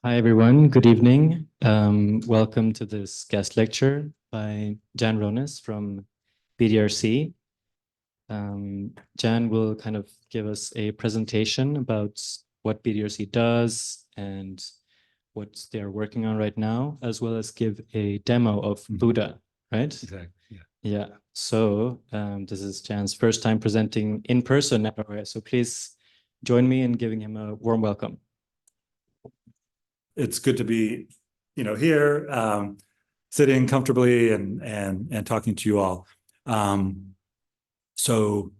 Hi, everyone. Good evening. Welcome to this guest lecture by Jann Ronis from BDRC. Jann will kind of give us a presentation about what BDRC does and what they're working on right now, as well as give a demo of Buddha, right? Exactly. Yeah. Yeah. So this is Jann's first time presenting in person. So please join me in giving him a warm welcome. It's good to be, here, sitting comfortably and talking to you all. So,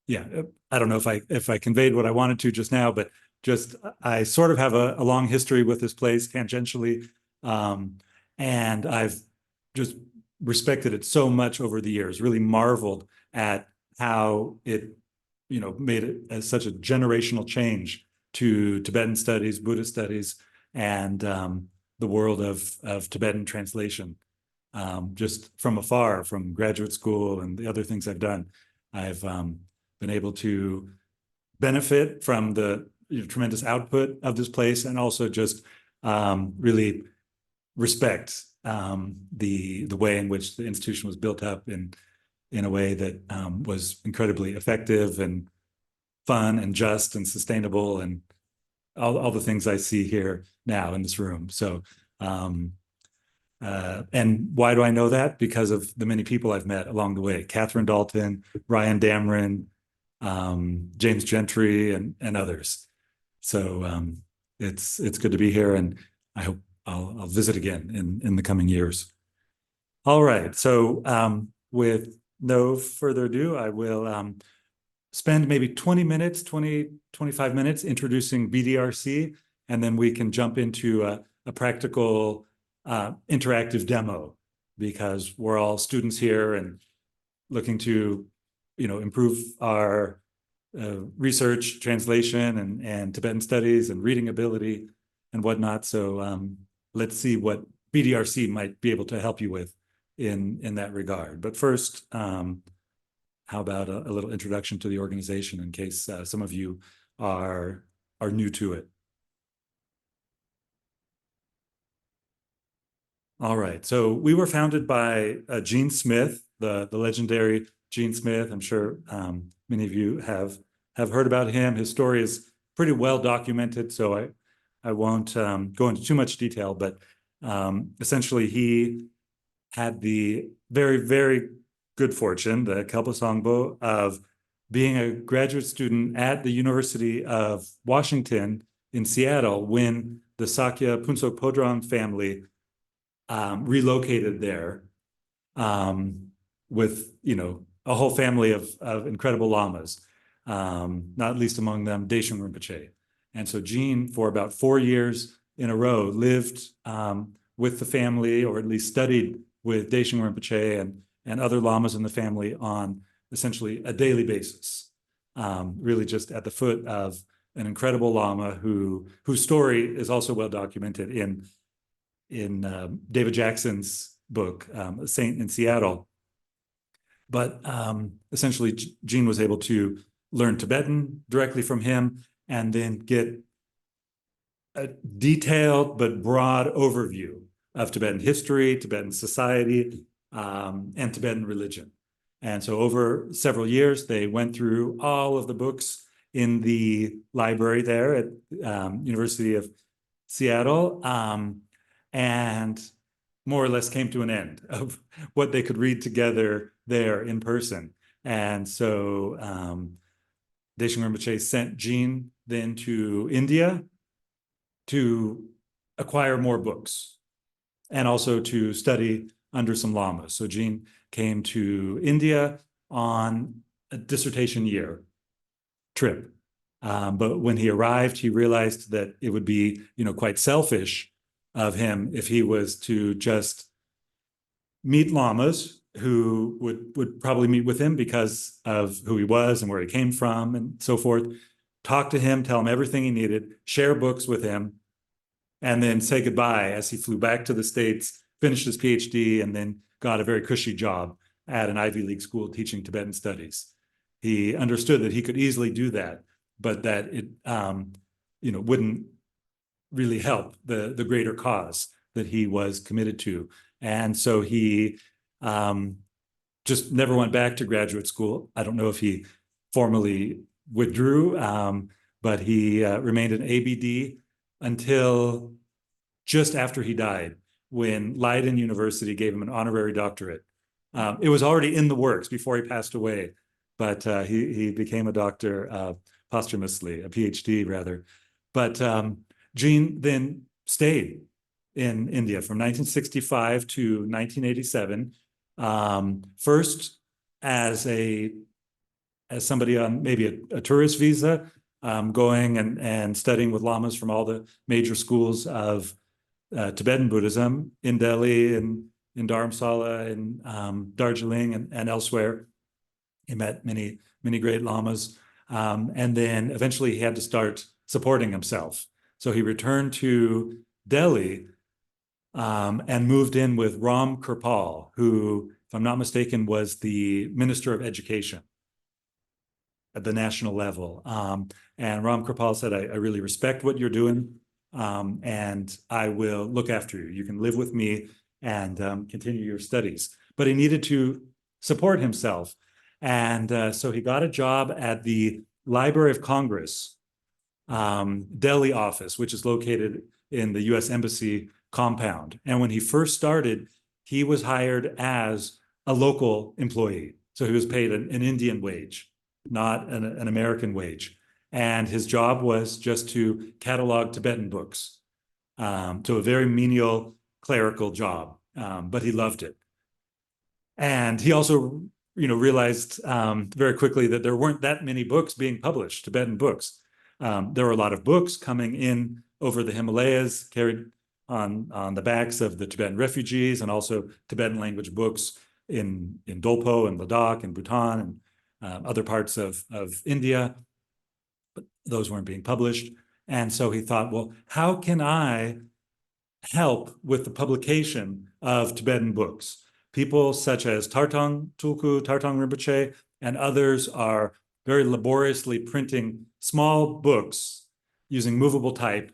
yeah, I don't know if I conveyed what I wanted to just now, but just I sort of have a long history with this place tangentially, and I've just respected it so much over the years. Really marveled at how it, made it as such a generational change to Tibetan studies, Buddhist studies, and the world of Tibetan translation. Just from afar, from graduate school and the other things I've done, I've been able to benefit from the tremendous output of this place, and also just really respect the way in which the institution was built up in a way that was incredibly effective and fun and just and sustainable, and all the things I see here now in this room. So, and why do I know that? Because of the many people I've met along the way: Catherine Dalton, Ryan Dameron, James Gentry, and others. So it's good to be here, and I hope I'll visit again in the coming years. All right. So with no further ado, I will spend maybe 20 minutes, 25 minutes introducing BDRC, and then we can jump into a practical interactive demo, because we're all students here and looking to, improve our research, translation, and Tibetan studies and reading ability and whatnot. So let's see what BDRC might be able to help you with in that regard. But first, how about a little introduction to the organization, in case some of you are new to it? All right. So we were founded by Gene Smith, the legendary Gene Smith. I'm sure many of you have heard about him. His story is pretty well documented, so I won't go into too much detail. But essentially, he had the very, very good fortune, the Kalpa Sangbo, of being a graduate student at the University of Washington in Seattle when the Sakya Phuntsok Podrong family relocated there, with a whole family of incredible lamas, not least among them Daishin Rinpoche. And so Gene, for about 4 years in a row, lived with the family, or at least studied with Daishin Rinpoche and other lamas in the family on essentially a daily basis, really just at the foot of an incredible lama whose story is also well documented in David Jackson's book, A Saint in Seattle. But essentially, Gene was able to learn Tibetan directly from him, and then get a detailed but broad overview of Tibetan history, Tibetan society, and Tibetan religion. And so over several years, they went through all of the books in the library there at University of Seattle, and more or less came to an end of what they could read together there in person. And so Daishin Rinpoche sent Gene then to India to acquire more books and also to study under some lamas. So Gene came to India on a dissertation year trip. But when he arrived, he realized that it would be, quite selfish of him if he was to just meet lamas who would probably meet with him because of who he was and where he came from and so forth, talk to him, tell him everything he needed, share books with him, and then say goodbye as he flew back to the States, finished his PhD, and then got a very cushy job at an Ivy League school teaching Tibetan studies. He understood that he could easily do that, but that it wouldn't really help the greater cause that he was committed to. And so he just never went back to graduate school. I don't know if he formally withdrew, but he remained an ABD until just after he died, when Leiden University gave him an honorary doctorate. It was already in the works before he passed away, but he became a doctor posthumously, a PhD rather. But Jann then stayed in India from 1965 to 1987, first as somebody on maybe a tourist visa, going and studying with lamas from all the major schools of Tibetan Buddhism in Delhi and in Dharamsala and Darjeeling and elsewhere. He met many great lamas, and then eventually he had to start supporting himself. So he returned to Delhi and moved in with Ram Kirpal, who, if I'm not mistaken, was the Minister of Education at the national level. And Ram Kirpal said, I really respect what you're doing, and I will look after you. You can live with me and continue your studies. But he needed to support himself. And so he got a job at the Library of Congress, Delhi office, which is located in the US Embassy compound. And when he first started, he was hired as a local employee. So he was paid an Indian wage, not an American wage. And his job was just to catalog Tibetan books. So a very menial clerical job, but he loved it. And he also, realized very quickly that there weren't that many books being published, Tibetan books. There were a lot of books coming in over the Himalayas, carried on the backs of the Tibetan refugees, and also Tibetan language books in Dolpo and Ladakh and Bhutan and other parts of India. But those weren't being published. And so he thought, well, how can I help with the publication of Tibetan books? People such as Tartang Tulku, Tartang Rinpoche, and others are very laboriously printing small books using movable type.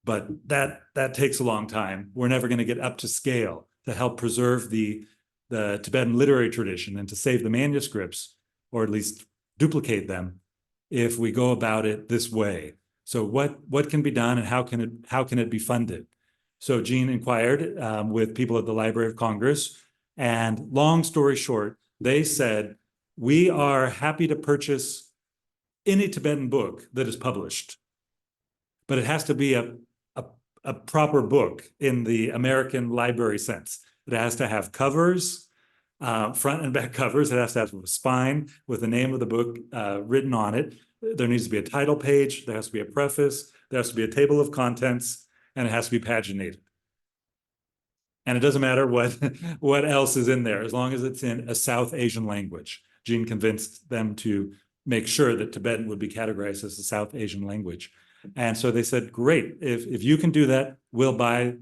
But that takes a long time. We're never going to get up to scale to help preserve the Tibetan literary tradition and to save the manuscripts, or at least duplicate them, if we go about it this way. So what can be done, and how can it be funded? So Jann inquired with people at the Library of Congress, and long story short, they said, we are happy to purchase any Tibetan book that is published, but it has to be a proper book in the American library sense. It has to have covers, front and back covers. It has to have a spine with the name of the book written on it. There needs to be a title page. There has to be a preface. There has to be a table of contents, and it has to be paginated. And it doesn't matter what else is in there, as long as it's in a South Asian language. Jann convinced them to make sure that Tibetan would be categorized as a South Asian language. And so they said, great, if you can do that, we'll buy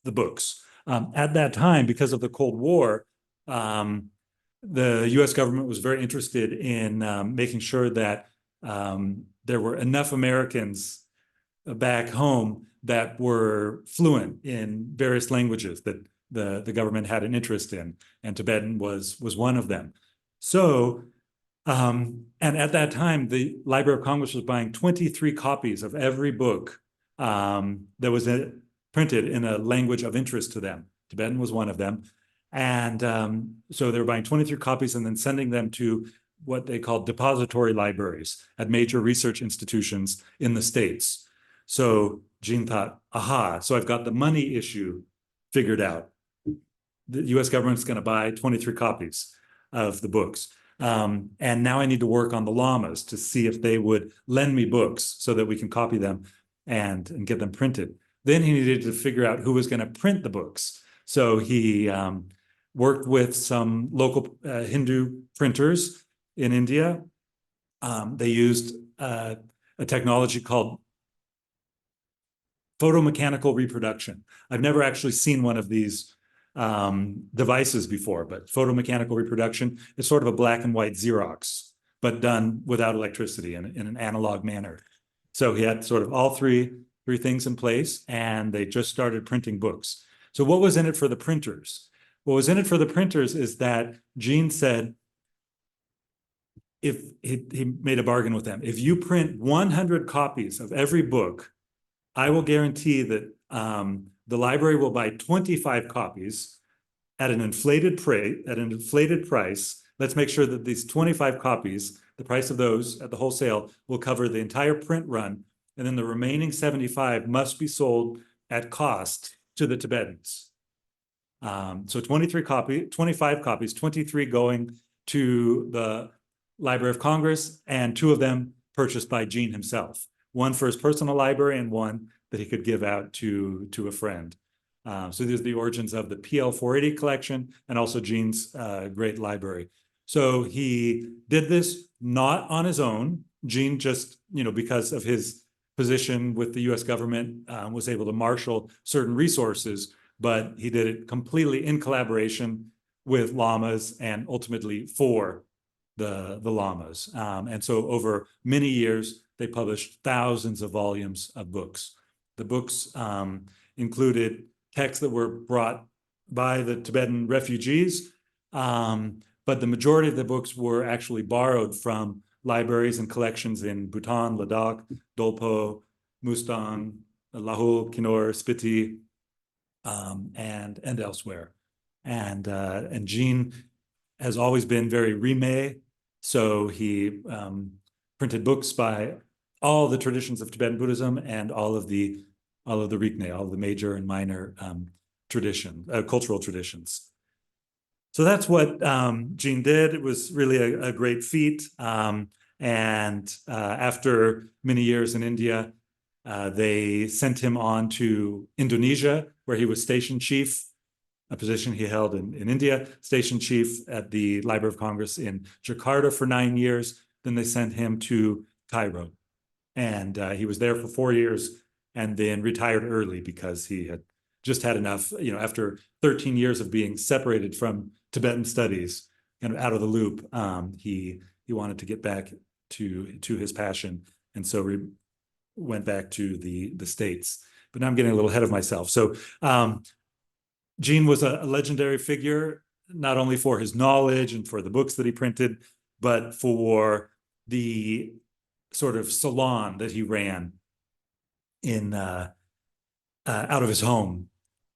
the books. At that time, because of the Cold War, the US government was very interested in making sure that there were enough Americans back home that were fluent in various languages that the government had an interest in, and Tibetan was one of them. So, and at that time, the Library of Congress was buying 23 copies of every book that was printed in a language of interest to them. Tibetan was one of them. And so they were buying 23 copies and then sending them to what they called depository libraries at major research institutions in the States. So Jann thought, aha, so I've got the money issue figured out. The US government's going to buy 23 copies of the books. And now I need to work on the lamas to see if they would lend me books so that we can copy them and get them printed. Then he needed to figure out who was going to print the books. So he worked with some local Hindu printers in India. They used a technology called photomechanical reproduction. I've never actually seen one of these devices before, but photomechanical reproduction is sort of a black and white Xerox, but done without electricity in an analog manner. So he had sort of all three things in place, and they just started printing books. So what was in it for the printers? What was in it for the printers is that Jann said, if he made a bargain with them, if you print 100 copies of every book, I will guarantee that the library will buy 25 copies at an inflated price. Let's make sure that these 25 copies, the price of those at the wholesale, will cover the entire print run, and then the remaining 75 must be sold at cost to the Tibetans. So 25 copies, 23 going to the Library of Congress, and 2 of them purchased by Jann himself. One for his personal library and one that he could give out to a friend. So these are the origins of the PL 480 collection and also Jann's great library. So he did this not on his own. Jann just, because of his position with the US government, was able to marshal certain resources, but he did it completely in collaboration with lamas and ultimately for the lamas. And so over many years, they published thousands of volumes of books. The books included texts that were brought by the Tibetan refugees, but the majority of the books were actually borrowed from libraries and collections in Bhutan, Ladakh, Dolpo, Mustang, Lahul, Kinnaur, Spiti, and elsewhere. And Jann has always been very rimé, so he printed books by all the traditions of Tibetan Buddhism and all of the rikne, all of the major and minor cultural traditions. So that's what Jann did. It was really a great feat. And after many years in India, they sent him on to Indonesia, where he was station chief, a position he held in India, station chief at the Library of Congress in Jakarta for 9 years. Then they sent him to Cairo. And he was there for 4 years and then retired early because he had just had enough, after 13 years of being separated from Tibetan studies, kind of out of the loop. He wanted to get back to his passion. And so went back to the States. But now I'm getting a little ahead of myself. So Jann was a legendary figure, not only for his knowledge and for the books that he printed, but for the sort of salon that he ran in out of his home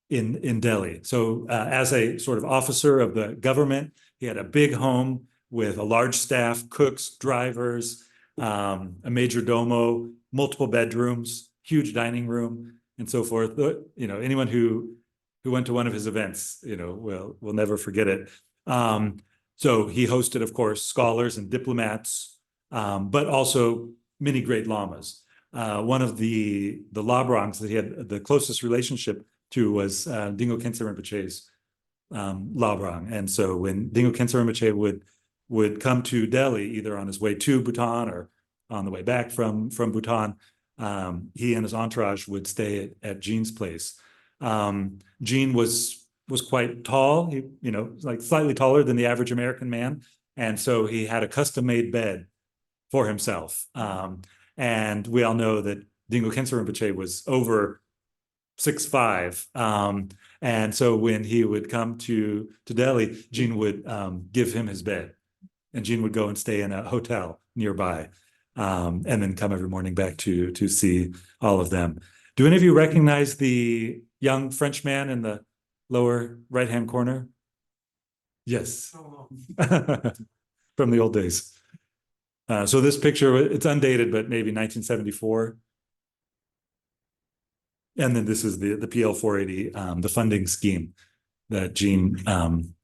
in Delhi. So as a sort of officer of the government, he had a big home with a large staff, cooks, drivers, a major domo, multiple bedrooms, huge dining room, and so forth. Anyone who went to one of his events, will never forget it. So he hosted, of course, scholars and diplomats, but also many great lamas. One of the Labrangs that he had the closest relationship to was Dingo Khyentse Rinpoche's Labrang. And so when Dingo Khyentse Rinpoche would come to Delhi, either on his way to Bhutan or on the way back from Bhutan, he and his entourage would stay at Jann's place. Jann was quite tall, he, like slightly taller than the average American man. And so he had a custom-made bed for himself. And we all know that Dingo Khyentse Rinpoche was over 6'5". And so when he would come to Delhi, Jann would give him his bed. And Jann would go and stay in a hotel nearby, and then come every morning back to see all of them. Do any of you recognize the young French man in the lower right-hand corner? Yes. From the old days. So this picture, it's undated, but maybe 1974. And then this is the PL 480, the funding scheme that Jann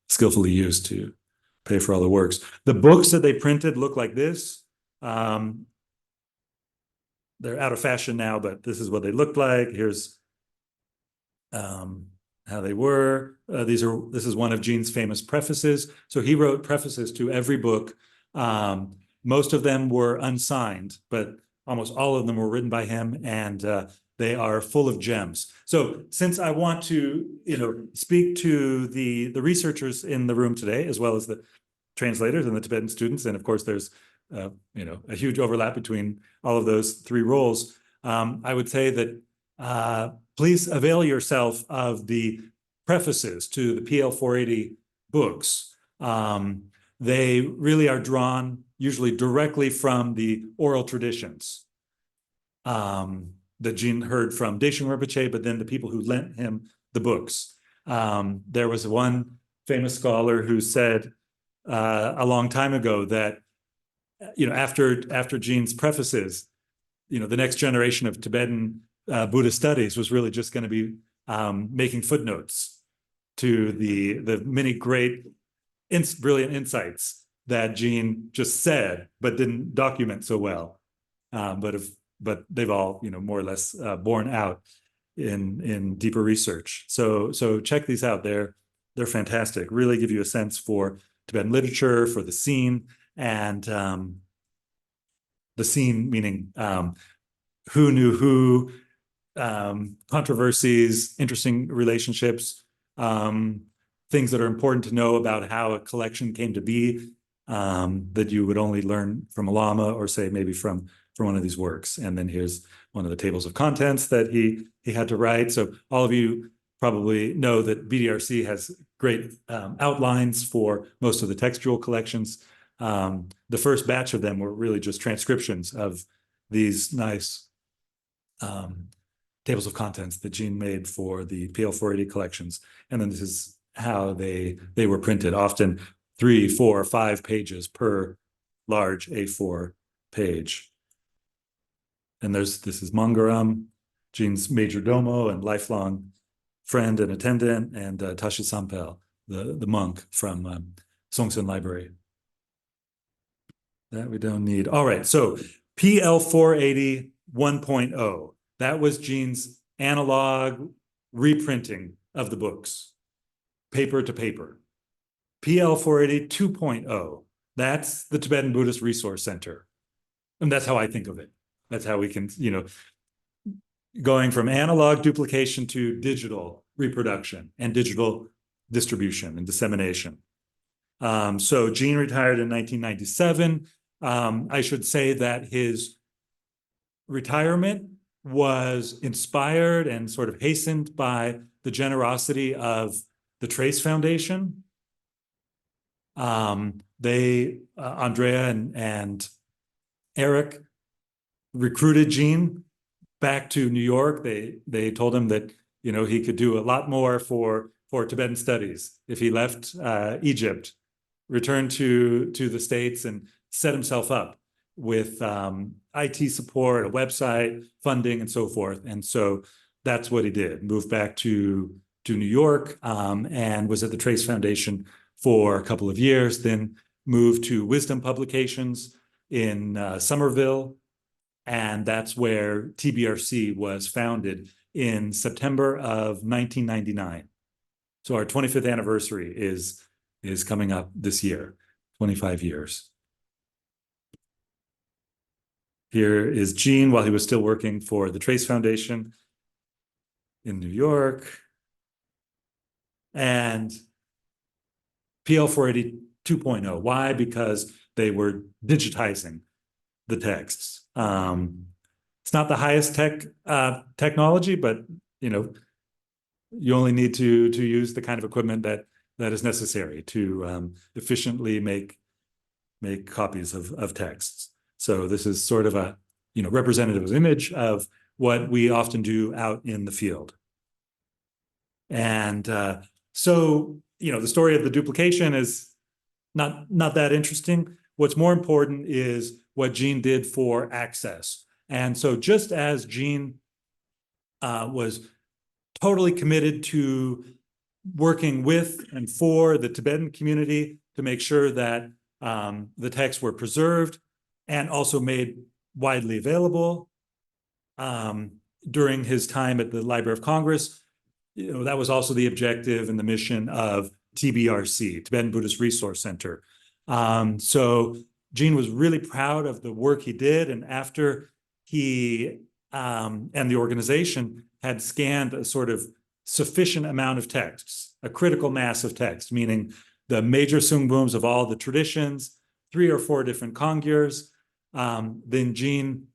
skillfully used to pay for all the works. The books that they printed look like this. They're out of fashion now, but this is what they looked like. Here's how they were. This is one of Jann's famous prefaces. So he wrote prefaces to every book. Most of them were unsigned, but almost all of them were written by him, and they are full of gems. So since I want to, speak to the researchers in the room today, as well as the translators and the Tibetan students, and of course there's a huge overlap between all of those three roles. I would say that please avail yourself of the prefaces to the PL 480 books. They really are drawn usually directly from the oral traditions that Jann heard from Daishin Rinpoche, but then the people who lent him the books. There was one famous scholar who said a long time ago that, after Jann's prefaces, the next generation of Tibetan Buddhist studies was really just going to be making footnotes to the many great, brilliant insights that Jann just said, but didn't document so well. But they've all, more or less borne out in deeper research. So check these out. They're fantastic. Really give you a sense for Tibetan literature, for the scene, and the scene meaning who knew who, controversies, interesting relationships, things that are important to know about how a collection came to be, that you would only learn from a lama, or say maybe from one of these works. And then here's one of the tables of contents that he had to write. So all of you probably know that BDRC has great outlines for most of the textual collections. The first batch of them were really just transcriptions of these nice tables of contents that Jann made for the PL 480 collections. And then this is how they were printed, often 3, 4, 5 pages per large A4 page. And this is Mangaram, Jann's major domo and lifelong friend and attendant, and Tashi Sampel, the monk from Songtsen Library. That we don't need. All right, so PL 480 1.0. That was Jann's analog reprinting of the books, paper to paper. PL 480 2.0. That's the Tibetan Buddhist Resource Center. And that's how I think of it. That's how we can, going from analog duplication to digital reproduction and digital distribution and dissemination. So Jann retired in 1997. I should say that his retirement was inspired and sort of hastened by the generosity of the Trace Foundation. Andrea and Eric recruited Jann back to New York. They told him that he could do a lot more for Tibetan studies if he left Egypt, returned to the States, and set himself up with IT support, a website, funding, and so forth. And so that's what he did. Moved back to New York and was at the Trace Foundation for a couple of years. Then moved to Wisdom Publications in Somerville. And that's where TBRC was founded in September of 1999. So our 25th anniversary is coming up this year, 25 years. Here is Jann while he was still working for the Trace Foundation in New York. And PL 480 2.0. Why? Because they were digitizing the texts. It's not the highest technology, but you only need to use the kind of equipment that is necessary to efficiently make copies of texts. So this is sort of a representative image of what we often do out in the field. And so the story of the duplication is not that interesting. What's more important is what Jann did for access. And so just as Jann was totally committed to working with and for the Tibetan community to make sure that the texts were preserved and also made widely available during his time at the Library of Congress, that was also the objective and the mission of TBRC, Tibetan Buddhist Resource Center. So Jann was really proud of the work he did, and after he and the organization had scanned a sort of sufficient amount of texts, a critical mass of text, meaning the major sungbums of all the traditions, 3 or 4 different Kongyurs. Then Jean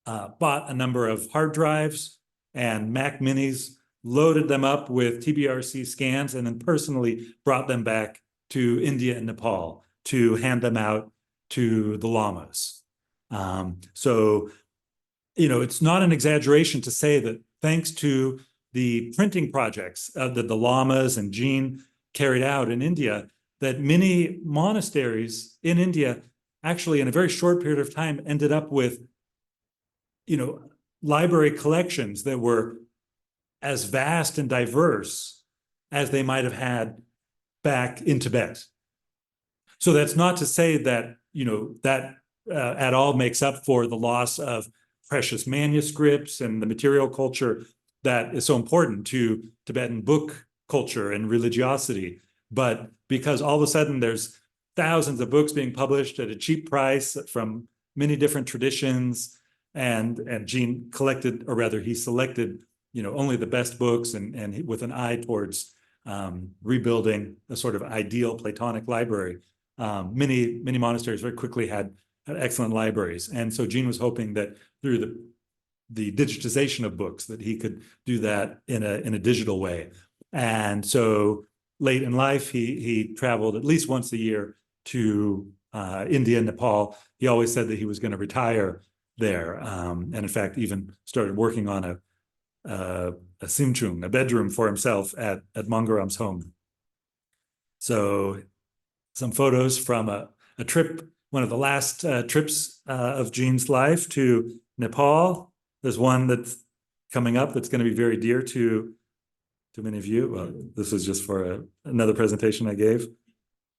bought a number of hard drives and Mac Minis, loaded them up with TBRC scans, and then personally brought them back to India and Nepal to hand them out to the lamas. So, it's not an exaggeration to say that thanks to the printing projects that the lamas and Jean carried out in India, that many monasteries in India actually in a very short period of time ended up with, library collections that were as vast and diverse as they might have had back in Tibet. So that's not to say that, that at all makes up for the loss of precious manuscripts and the material culture that is so important to Tibetan book culture and religiosity. But because all of a sudden there's thousands of books being published at a cheap price from many different traditions, and Jean collected, or rather he selected, only the best books, and with an eye towards rebuilding a sort of ideal Platonic library. Many monasteries very quickly had excellent libraries, and so Jean was hoping that through the digitization of books that he could do that in a digital way. And so late in life, he traveled at least once a year to India and Nepal. He always said that he was going to retire there, and in fact even started working on a simchung, a bedroom for himself at Mangaram's home. So some photos from a trip, one of the last trips of Jean's life to Nepal. There's one that's coming up that's going to be very dear to many of you. Well, this was just for another presentation I gave.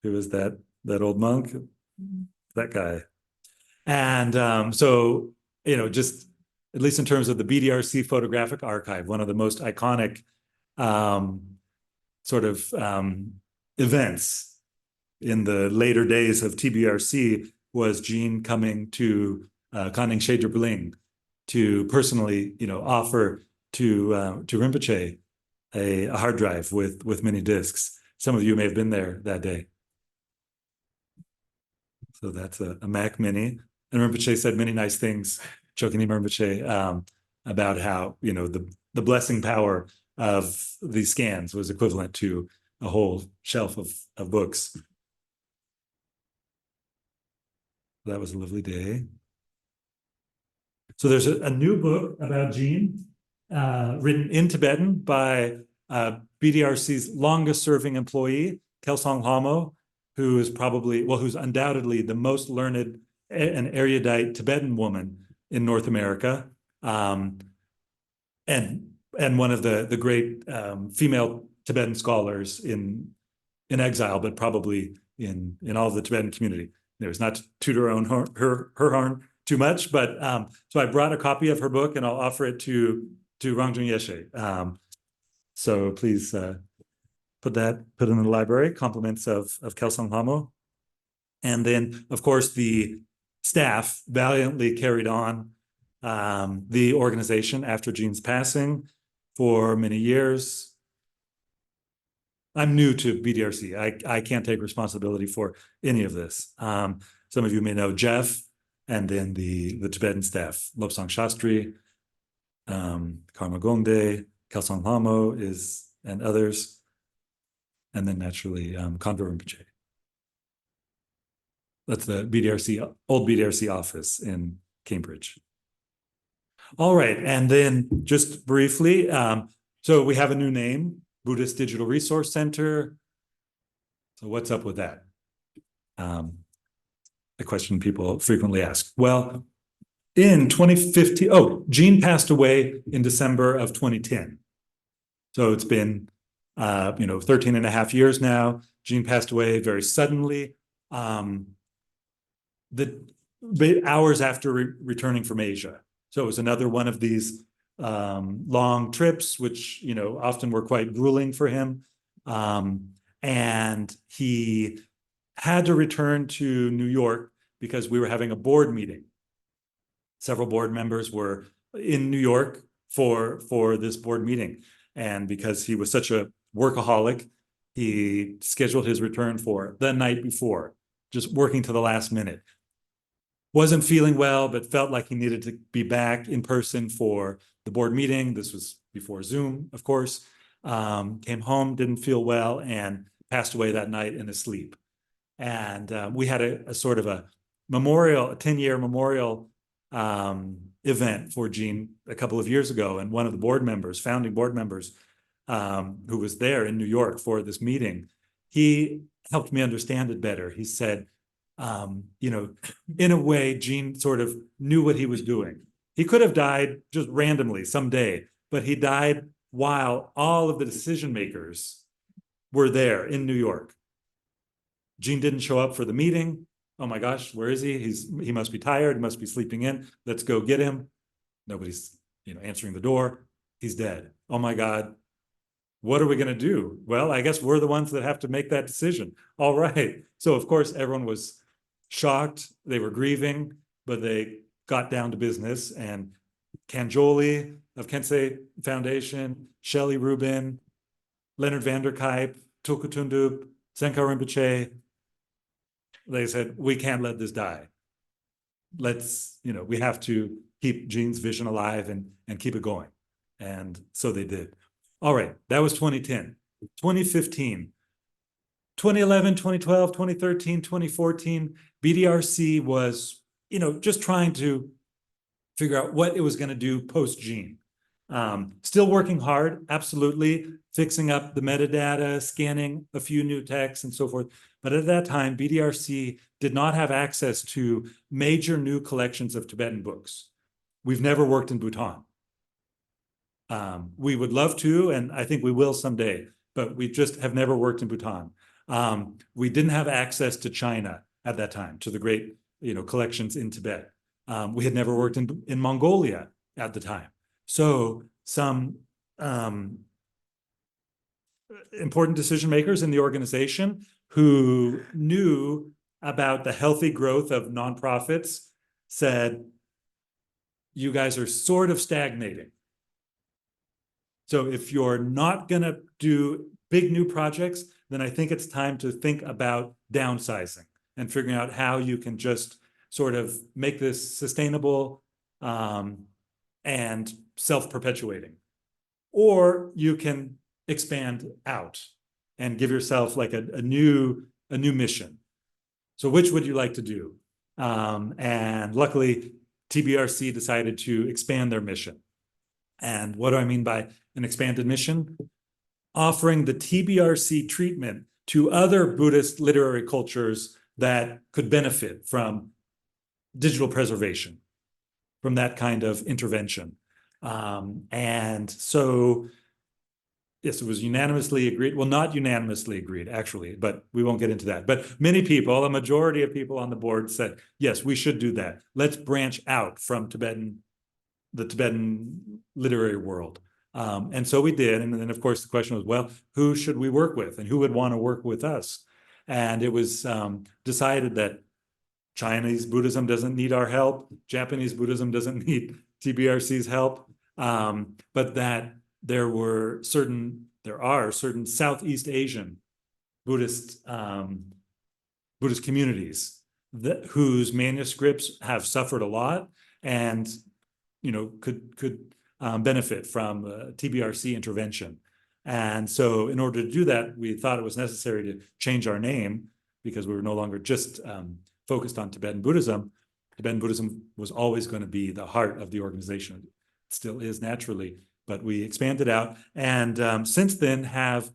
Who was that old monk? That guy. And so, just at least in terms of the BDRC photographic archive, one of the most iconic events in the later days of TBRC was Jean coming to Kanning Shedra Bling to personally, offer to Rinpoche a hard drive with many discs. Some of you may have been there that day. So that's a Mac Mini. And Rinpoche said many nice things, Chokyam Rinpoche, about how, the blessing power of these scans was equivalent to a whole shelf of books. That was a lovely day. So there's a new book about Jean, written in Tibetan by BDRC's longest serving employee, Kelsang Lhamo, who is who's undoubtedly the most learned and erudite Tibetan woman in North America, and one of the great female Tibetan scholars in exile, but probably in all of the Tibetan community. It was not to toot her horn too much, but so I brought a copy of her book, and I'll offer it to Rangjung Yeshe. So please put it in the library. Compliments of Kelsang Lhamo. And then, of course, the staff valiantly carried on the organization after Jean's passing for many years. I'm new to BDRC. I can't take responsibility for any of this. Some of you may know Jeff, and then the Tibetan staff, Lobsang Shastri, Karma Gongde, Kelsang Lhamo and others, and then naturally Khandro Rinpoche. That's the old BDRC office in Cambridge. All right, and then just briefly, so we have a new name, Buddhist Digital Resource Center. So what's up with that? A question people frequently ask. Well, in 2015, Jean passed away in December of 2010. So it's been 13 and a half years now. Jean passed away very suddenly. The hours after returning from Asia. So it was another one of these long trips, which often were quite grueling for him. And he had to return to New York because we were having a board meeting. Several board members were in New York for this board meeting. And because he was such a workaholic, he scheduled his return for the night before. just working to the last minute. Wasn't feeling well, but felt like he needed to be back in person for the board meeting. This was before Zoom, of course. Came home, didn't feel well, and passed away that night in his sleep. And we had a sort of a memorial, a 10-year memorial event for Gene a couple of years ago. And one of the board members, founding board members, who was there in New York for this meeting, he helped me understand it better. He said, you know, in a way, Gene sort of knew what he was doing. He could have died just randomly someday, but he died while all of the decision makers were there in New York. Gene didn't show up for the meeting. Oh my gosh, where is he? He must be tired. He must be sleeping in. Let's go get him. Nobody's, you know, answering the door. He's dead. Oh my God. What are we going to do? Well, I guess we're the ones that have to make that decision. All right. So of course, everyone was shocked. They were grieving, but they got down to business. And Kanjoli of Kensei Foundation, Shelley Rubin, Leonard Vanderkuyp, Tulku Tundup, Senka Rinpoche, they said, we can't let this die. Let's, you know, we have to keep Gene's vision alive and keep it going. And so they did. All right, that was 2010. 2015, 2011, 2012, 2013, 2014, BDRC was, you know, just trying to figure out what it was going to do post-Gene. Still working hard, absolutely, fixing up the metadata, scanning a few new texts and so forth. But at that time, BDRC did not have access to major new collections of Tibetan books. We've never worked in Bhutan. We would love to, and I think we will someday, but we just have never worked in Bhutan. We didn't have access to China at that time, to the great, you know, collections in Tibet. We had never worked in Mongolia at the time. So some important decision makers in the organization who knew about the healthy growth of nonprofits said, you guys are sort of stagnating. So if you're not going to do big new projects, then I think it's time to think about downsizing and figuring out how you can just sort of make this sustainable and self-perpetuating. Or you can expand out and give yourself like a new mission. So which would you like to do? And luckily, TBRC decided to expand their mission. And what do I mean by an expanded mission? Offering the TBRC treatment to other Buddhist literary cultures that could benefit from digital preservation, from that kind of intervention. And so, yes, it was unanimously agreed. Well, not unanimously agreed, actually, but we won't get into that. But many people, a majority of people on the board said, yes, we should do that. Let's branch out from the Tibetan literary world. And so we did. And then, of course, the question was, well, who should we work with and who would want to work with us? And it was decided that Chinese Buddhism doesn't need our help. Japanese Buddhism doesn't need TBRC's help. But that there are certain Southeast Asian Buddhist communities whose manuscripts have suffered a lot and, you know, could benefit from TBRC intervention. And so in order to do that, we thought it was necessary to change our name because we were no longer just focused on Tibetan Buddhism. Tibetan Buddhism was always going to be the heart of the organization. It still is naturally, but we expanded out. And since then have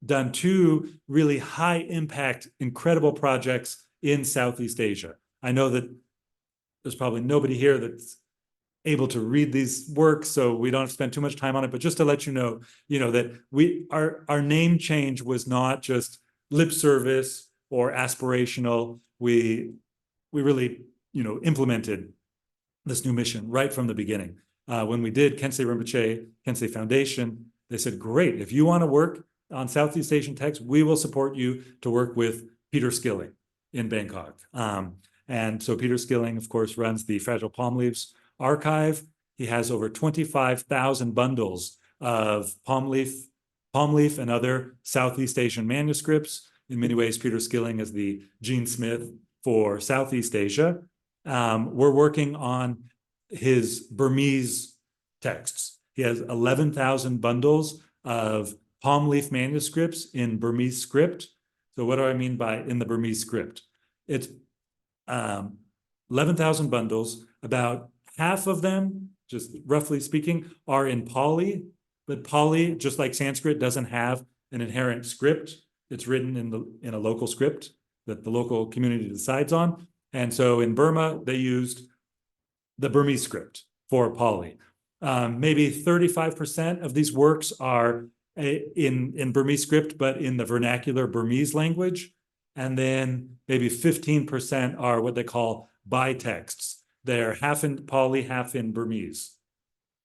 done two really high impact, incredible projects in Southeast Asia. I know that there's probably nobody here that's able to read these works, so we don't have to spend too much time on it, but just to let you know that our name change was not just lip service or aspirational. We really, implemented this new mission right from the beginning. When we did Kensei Rinpoche, Kensei Foundation, they said, great, if you want to work on Southeast Asian texts, we will support you to work with Peter Skilling in Bangkok. And so Peter Skilling, of course, runs the Fragile Palm Leaves archive. He has over 25,000 bundles of palm leaf and other Southeast Asian manuscripts. In many ways, Peter Skilling is the Gene Smith for Southeast Asia. We're working on his Burmese texts. He has 11,000 bundles of palm leaf manuscripts in Burmese script. So what do I mean by in the Burmese script? It's 11,000 bundles. About half of them, just roughly speaking, are in Pali. But Pali, just like Sanskrit, doesn't have an inherent script. It's written in a local script that the local community decides on. And so in Burma, they used the Burmese script for Pali. Maybe 35% of these works are in Burmese script, but in the vernacular Burmese language. And then maybe 15% are what they call bitexts. They're half in Pali, half in Burmese.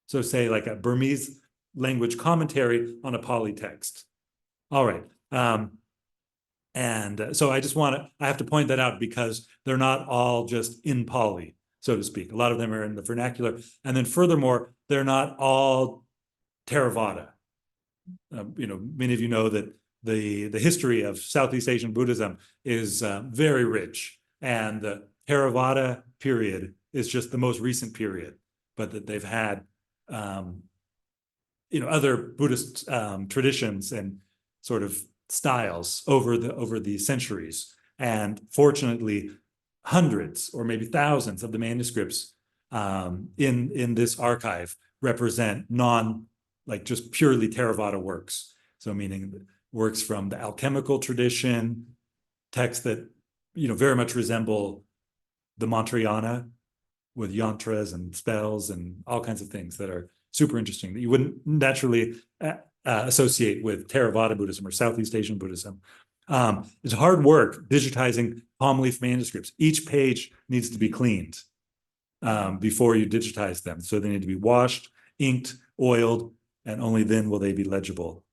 So say like a Burmese language commentary on a Pali text. All right. So I have to point that out because they're not all just in Pali, so to speak. A lot of them are in the vernacular. And then furthermore, they're not all Theravada. Many of you know that the history of Southeast Asian Buddhism is very rich. And the Theravada period is just the most recent period, but that they've had, other Buddhist traditions and sort of styles over the centuries. And fortunately, hundreds or maybe thousands of the manuscripts in this archive represent just purely Theravada works. So meaning works from the alchemical tradition, texts that very much resemble the Mantrayana with yantras and spells and all kinds of things that are super interesting that you wouldn't naturally associate with Theravada Buddhism or Southeast Asian Buddhism. It's hard work digitizing palm leaf manuscripts. Each page needs to be cleaned before you digitize them. So they need to be washed, inked, oiled, and only then will they be legible.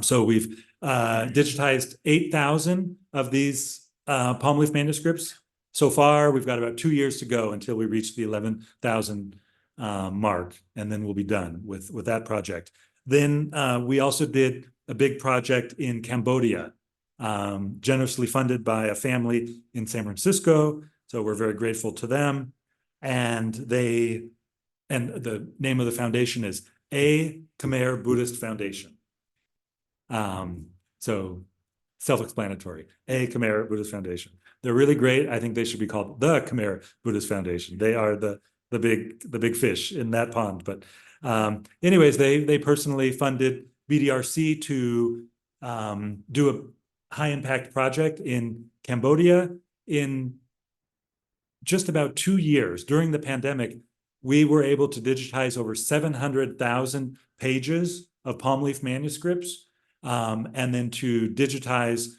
So we've digitized 8,000 of these palm leaf manuscripts. So far, we've got about 2 years to go until we reach the 11,000 mark, and then we'll be done with that project. Then we also did a big project in Cambodia, generously funded by a family in San Francisco. So we're very grateful to them. And the name of the foundation is A Khmer Buddhist Foundation. So self-explanatory, A Khmer Buddhist Foundation. They're really great. I think they should be called the Khmer Buddhist Foundation. They are the big fish in that pond. But anyways, they personally funded BDRC to do a high impact project in Cambodia. In just about 2 years during the pandemic, we were able to digitize over 700,000 pages of palm leaf manuscripts, and then to digitize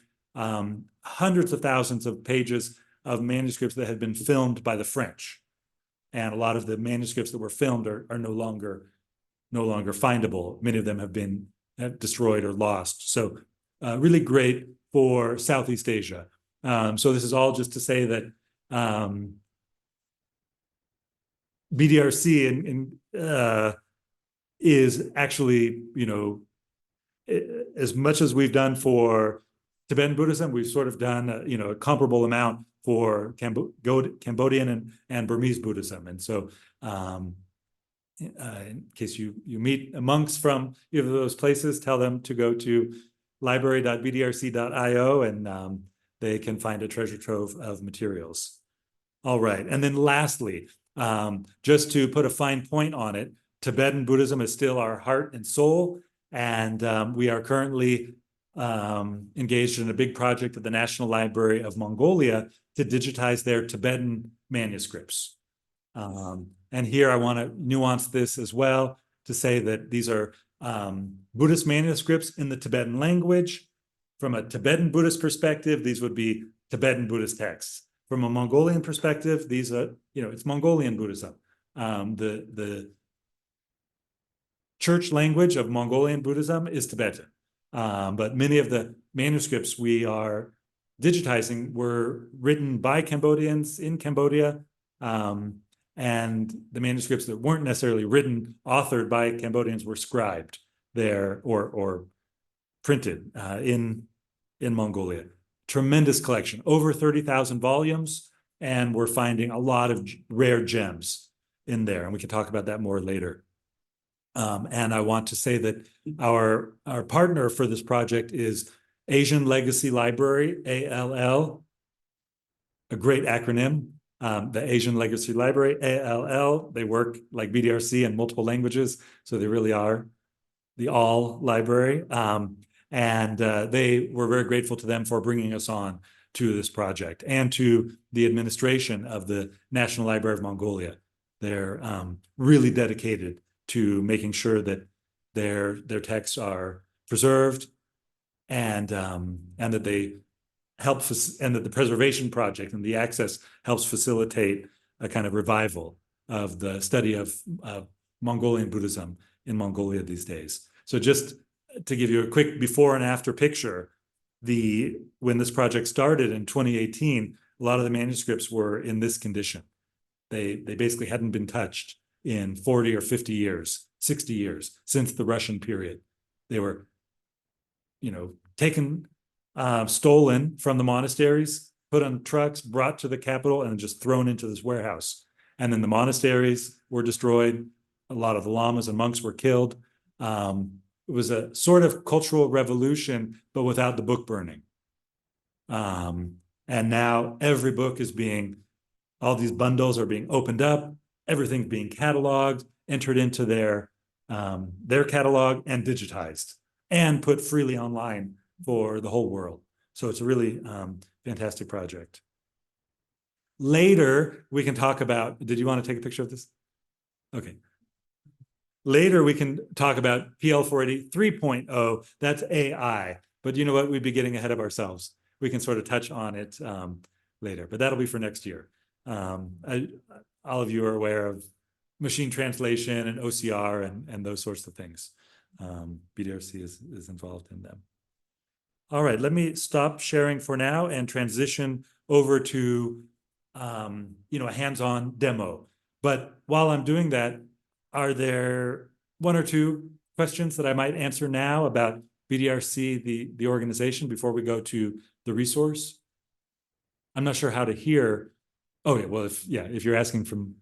hundreds of thousands of pages of manuscripts that had been filmed by the French. And a lot of the manuscripts that were filmed are no longer findable. Many of them have been destroyed or lost. So really great for Southeast Asia. So this is all just to say that BDRC is actually, as much as we've done for Tibetan Buddhism, we've sort of done a comparable amount for Cambodian and Burmese Buddhism. And so in case you meet monks from either of those places, tell them to go to library.bdrc.io and they can find a treasure trove of materials. All right. And then lastly, just to put a fine point on it, Tibetan Buddhism is still our heart and soul. And we are currently engaged in a big project at the National Library of Mongolia to digitize their Tibetan manuscripts. And here I want to nuance this as well to say that these are Buddhist manuscripts in the Tibetan language. From a Tibetan Buddhist perspective, these would be Tibetan Buddhist texts. From a Mongolian perspective, these are, it's Mongolian Buddhism. The church language of Mongolian Buddhism is Tibetan. But many of the manuscripts we are digitizing were written by Cambodians in Cambodia. And the manuscripts that weren't necessarily written, authored by Cambodians, were scribed there or printed in Mongolia. tremendous collection, over 30,000 volumes, and we're finding a lot of rare gems in there, and we can talk about that more later. And I want to say that our partner for this project is Asian Legacy Library, ALL, a great acronym. The Asian Legacy Library, ALL, they work like BDRC in multiple languages, so they really are the all library. And we're very grateful to them for bringing us on to this project, and to the administration of the National Library of Mongolia. They're really dedicated to making sure that their texts are preserved, and that they help, and that the preservation project and the access helps facilitate a kind of revival of the study of Mongolian Buddhism in Mongolia these days. So just to give you a quick before and after picture, when this project started in 2018, a lot of the manuscripts were in this condition. They basically hadn't been touched in 40 or 50 years, 60 years since the Russian period. They were, taken, stolen from the monasteries, put on trucks, brought to the capital, and just thrown into this warehouse. And then the monasteries were destroyed. A lot of the lamas and monks were killed. It was a sort of cultural revolution, but without the book burning. And now every book is all these bundles are being opened up, everything's being cataloged, entered into their catalog, and digitized, and put freely online for the whole world. So it's a really fantastic project. Later, we can talk about, did you want to take a picture of this? Okay. Later, we can talk about PL 480 3.0, that's AI. But you know what, we'd be getting ahead of ourselves. We can sort of touch on it later, but that'll be for next year. All of you are aware of machine translation and OCR and those sorts of things. BDRC is involved in them. All right, let me stop sharing for now and transition over to a hands-on demo. But while I'm doing that, are there one or two questions that I might answer now about BDRC, the organization, before we go to the resource? I'm not sure how to hear. Oh yeah, well, if you're asking from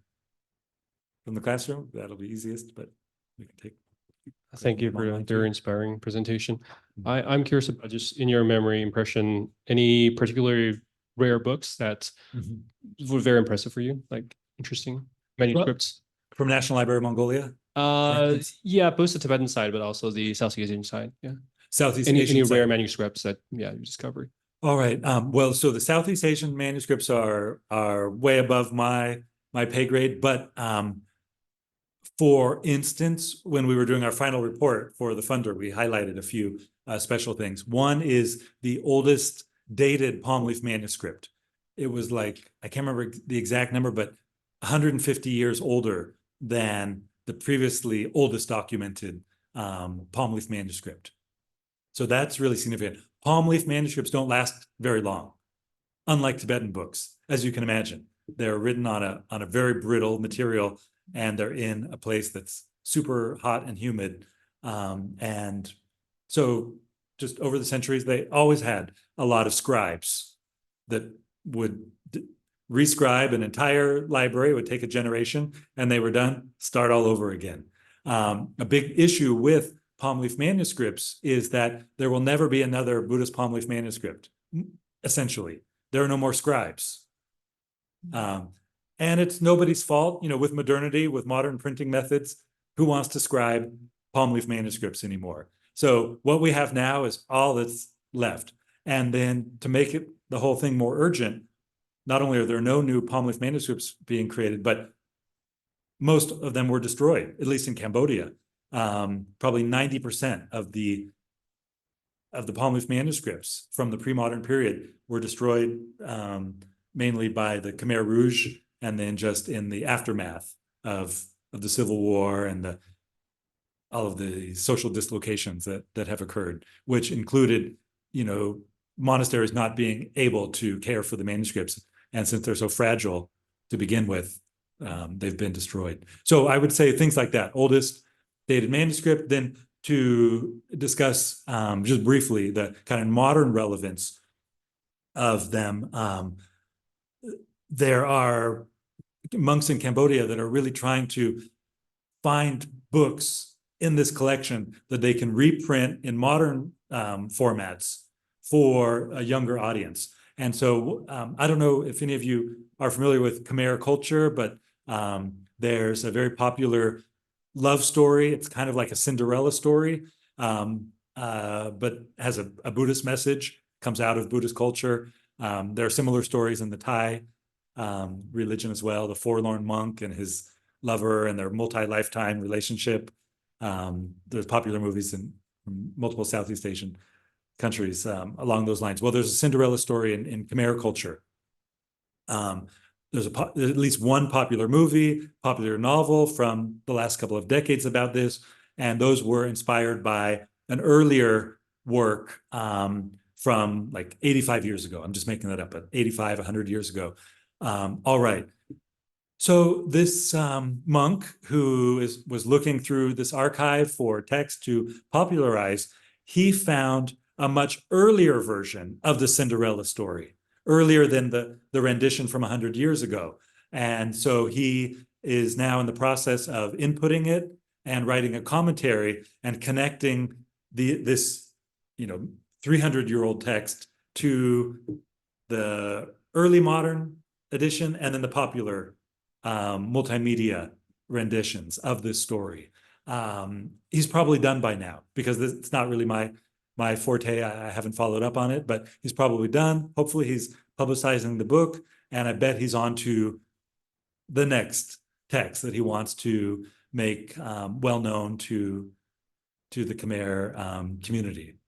the classroom, that'll be easiest, but we can take. Thank you for a very inspiring presentation. I'm curious about, just in your memory impression, any particularly rare books that were very impressive for you, like interesting manuscripts? From National Library of Mongolia? Yeah, both the Tibetan side, but also the Southeast Asian side. Yeah. Southeast Asian any side. rare manuscripts that you discovered? All right. Well, so the Southeast Asian manuscripts are way above my pay grade, but for instance, when we were doing our final report for the funder, we highlighted a few special things. One is the oldest dated palm leaf manuscript. It was like, I can't remember the exact number, but 150 years older than the previously oldest documented palm leaf manuscript. So that's really significant. Palm leaf manuscripts don't last very long, unlike Tibetan books, as you can imagine. They're written on a very brittle material, and they're in a place that's super hot and humid. And so just over the centuries, they always had a lot of scribes that would rescribe an entire library. It would take a generation, and they were done, start all over again. A big issue with palm leaf manuscripts is that there will never be another Buddhist palm leaf manuscript, essentially. There are no more scribes. And it's nobody's fault, with modernity, with modern printing methods, who wants to scribe palm leaf manuscripts anymore? So what we have now is all that's left. And then to make it the whole thing more urgent, not only are there no new palm leaf manuscripts being created, but most of them were destroyed, at least in Cambodia. Probably 90% of the palm leaf manuscripts from the pre-modern period were destroyed mainly by the Khmer Rouge, and then just in the aftermath of the Civil War and all of the social dislocations that have occurred, which included, monasteries not being able to care for the manuscripts. And since they're so fragile to begin with, they've been destroyed. So I would say things like that, oldest dated manuscript. Then to discuss just briefly the kind of modern relevance, of them. There are monks in Cambodia that are really trying to find books in this collection that they can reprint in modern formats for a younger audience. And so I don't know if any of you are familiar with Khmer culture, but there's a very popular love story. It's kind of like a Cinderella story, but has a Buddhist message, comes out of Buddhist culture. There are similar stories in the Thai religion as well, the forlorn monk and his lover and their multi-lifetime relationship. There's popular movies in multiple Southeast Asian countries along those lines. Well, there's a Cinderella story in Khmer culture. There's at least one popular movie, popular novel from the last couple of decades about this, and those were inspired by an earlier work from like 85 years ago. I'm just making that up, but 85, 100 years ago. All right. So this monk who was looking through this archive for text to popularize, he found a much earlier version of the Cinderella story, earlier than the rendition from 100 years ago. And so he is now in the process of inputting it and writing a commentary and connecting this 300-year-old text to the early modern edition and then the popular multimedia renditions of this story. He's probably done by now because it's not really my forte. I haven't followed up on it, but he's probably done. Hopefully he's publicizing the book, and I bet he's on to the next text that he wants to make well known to the Khmer community.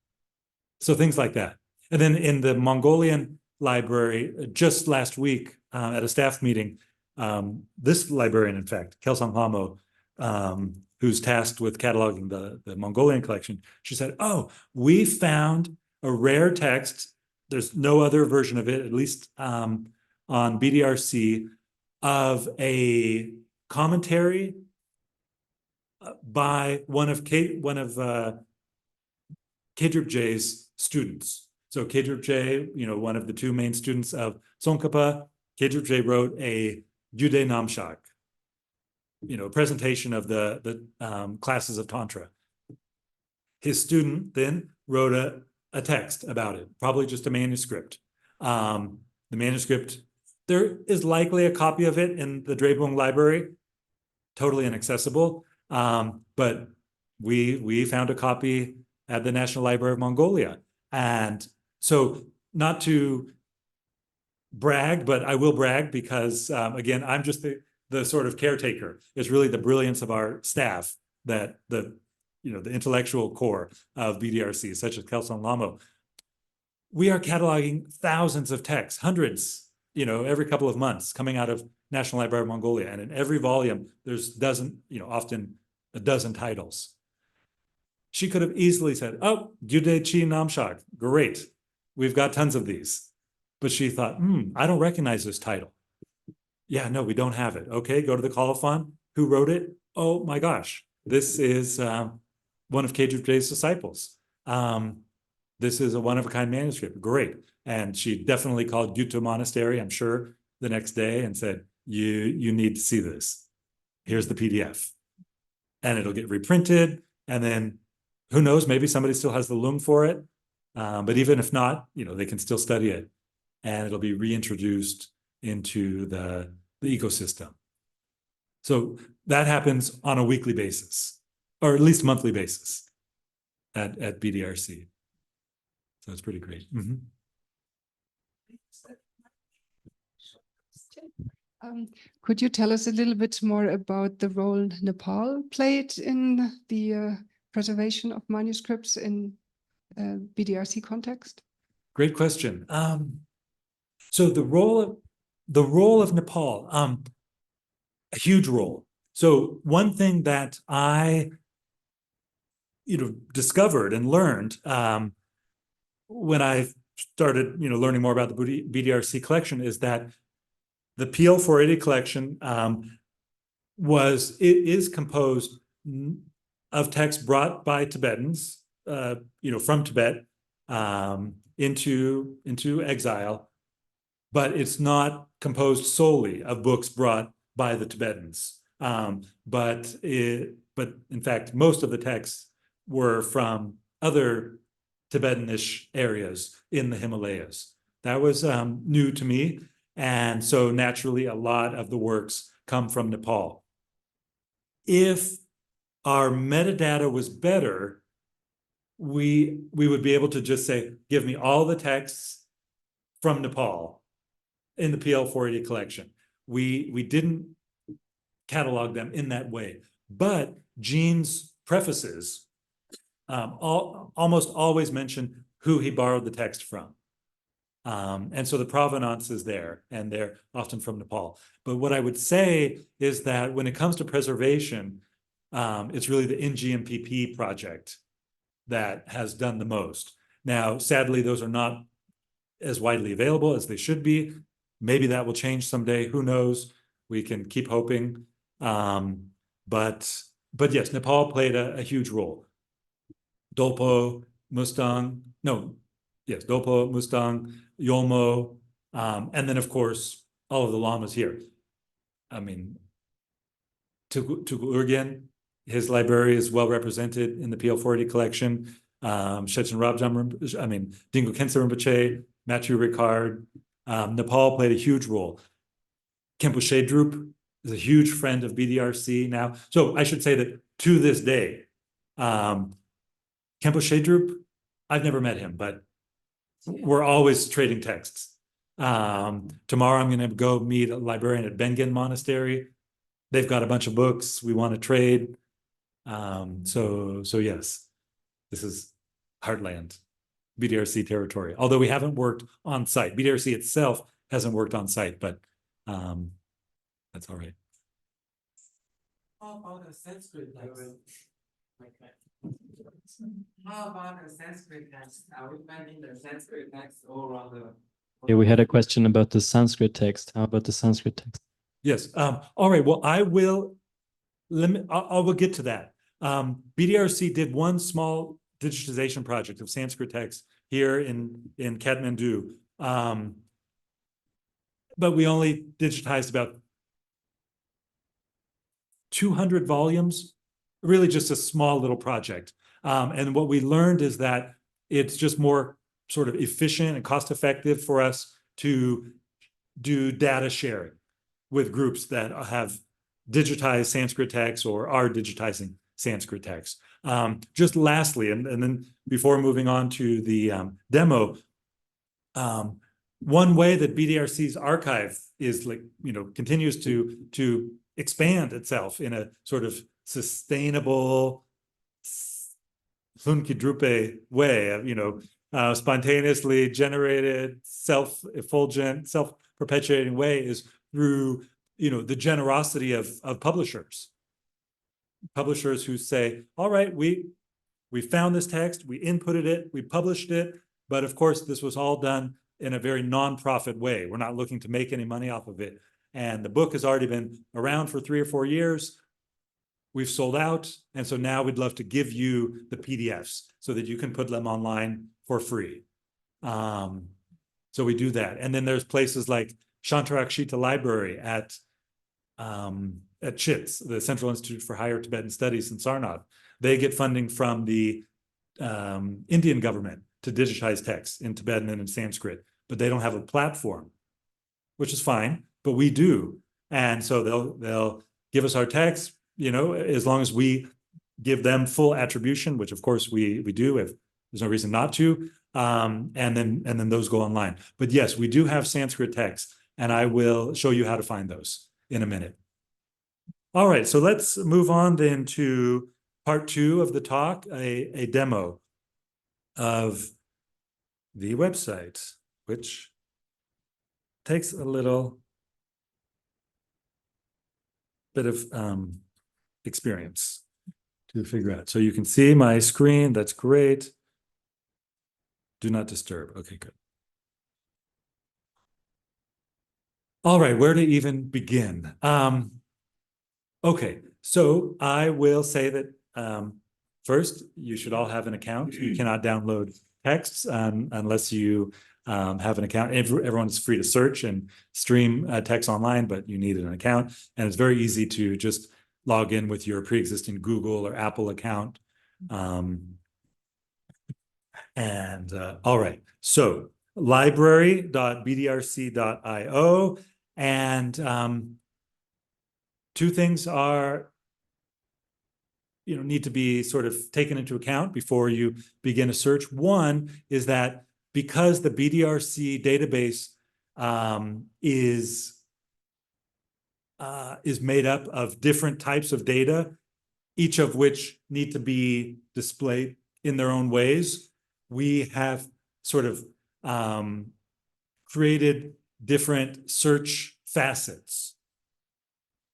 So things like that. And then in the Mongolian library, just last week at a staff meeting, this librarian, in fact, Kelsang Hamo, who's tasked with cataloging the Mongolian collection, she said, "Oh, we found a rare text. There's no other version of it, at least on BDRC, of a commentary by one of Kedrupje's students." So Kedrupje, one of the two main students of Tsongkhapa, Kedrupje wrote a Gyude Namshak, presentation of the classes of Tantra. His student then wrote a text about it, probably just a manuscript. The manuscript, there is likely a copy of it in the Drepung library, totally inaccessible, but we found a copy at the National Library of Mongolia. And so, not to brag, but I will brag because, again, I'm just the sort of caretaker. It's really the brilliance of our staff that the intellectual core of BDRC, such as Kelsang Lamo. We are cataloging thousands of texts, hundreds, every couple of months coming out of National Library of Mongolia. And in every volume, there's often a dozen titles. She could have easily said, "Oh, Gyude Chi Namshak, great. We've got tons of these." But she thought, I don't recognize this title. Yeah, no, we don't have it. Okay, go to the colophon. Who wrote it? Oh my gosh, this is one of Kedrupje's disciples. This is a one-of-a-kind manuscript. Great. And she definitely called Gyuto Monastery, I'm sure, the next day and said, you need to see this. Here's the PDF. And it'll get reprinted. And then who knows, maybe somebody still has the loom for it. But even if not, they can still study it. And it'll be reintroduced into the ecosystem. So that happens on a weekly basis, or at least monthly basis at BDRC. So it's pretty great. Could you tell us a little bit more about the role Nepal played in the preservation of manuscripts in BDRC context? Great question. So the role of Nepal, a huge role. So one thing that I, discovered and learned when I started, learning more about the BDRC collection is that the PL480 collection is composed of texts brought by Tibetans, from Tibet, into exile, but it's not composed solely of books brought by the Tibetans. But in fact, most of the texts were from other Tibetanish areas in the Himalayas. That was new to me. And so naturally, a lot of the works come from Nepal. If our metadata was better, we would be able to just say, give me all the texts from Nepal in the PL 480 collection. We didn't catalog them in that way, but Jean's prefaces almost always mention who he borrowed the text from. And so the provenance is there, and they're often from Nepal. But what I would say is that when it comes to preservation, it's really the NGMPP project that has done the most. Now, sadly, those are not as widely available as they should be. Maybe that will change someday. Who knows? We can keep hoping. But yes, Nepal played a huge role. Dolpo, Mustang, Dolpo, Mustang, Yolmo, and then of course, all of the lamas here. I mean, Tugu Urgen, his library is well represented in the PL 480 collection. Shechen Rabjam, Dingo Khyentse Rinpoche, Matthew Ricard. Nepal played a huge role. Khenpo Shedrup is a huge friend of BDRC now. So I should say that to this day, Khenpo Shedrup, I've never met him, but we're always trading texts. Tomorrow I'm going to go meet a librarian at Bengen Monastery. They've got a bunch of books we want to trade. So yes, this is heartland, BDRC territory. Although we haven't worked on site. BDRC itself hasn't worked on site, but that's all right. How about the Sanskrit text? How about the Sanskrit text? Are we finding the Sanskrit text all around the? Yeah, we had a question about the Sanskrit text. How about the Sanskrit text? Yes. All right. Well, I will get to that. BDRC did one small digitization project of Sanskrit text here in Kathmandu. But we only digitized about 200 volumes, really just a small little project. And what we learned is that it's just more sort of efficient and cost effective for us to do data sharing with groups that have digitized Sanskrit texts or are digitizing Sanskrit texts. Just lastly, and then before moving on to the demo, one way that BDRC's archive is continues to expand itself in a sort of sustainable, Hunkidrupe way of, spontaneously generated, self-effulgent, self-perpetuating way is through, the generosity of publishers. Publishers who say, all right, we found this text, we inputted it, we published it, but of course, this was all done in a very non-profit way. We're not looking to make any money off of it. And the book has already been around for 3 or 4 years. We've sold out. And so now we'd love to give you the PDFs so that you can put them online for free. So we do that. And then there's places like Shantarakshita Library at CHITS, the Central Institute for Higher Tibetan Studies in Sarnath. They get funding from the Indian government to digitize texts in Tibetan and in Sanskrit, but they don't have a platform, which is fine, but we do. And so they'll give us our text, as long as we give them full attribution, which of course we do if there's no reason not to. And then those go online. But yes, we do have Sanskrit texts, and I will show you how to find those in a minute. All right, so let's move on then to part 2 of the talk, a demo of the website, which takes a little bit of experience to figure out. So you can see my screen. That's great. Do not disturb. Okay, good. All right, where to even begin? Okay, so I will say that first, you should all have an account. You cannot download texts unless you have an account. Everyone's free to search and stream text online, but you need an account. And it's very easy to just log in with your pre-existing Google or Apple account. All right, so library.bdrc.io, and two things are need to be sort of taken into account before you begin a search. One is that because the BDRC database is made up of different types of data, each of which need to be displayed in their own ways, we have sort of created different search facets.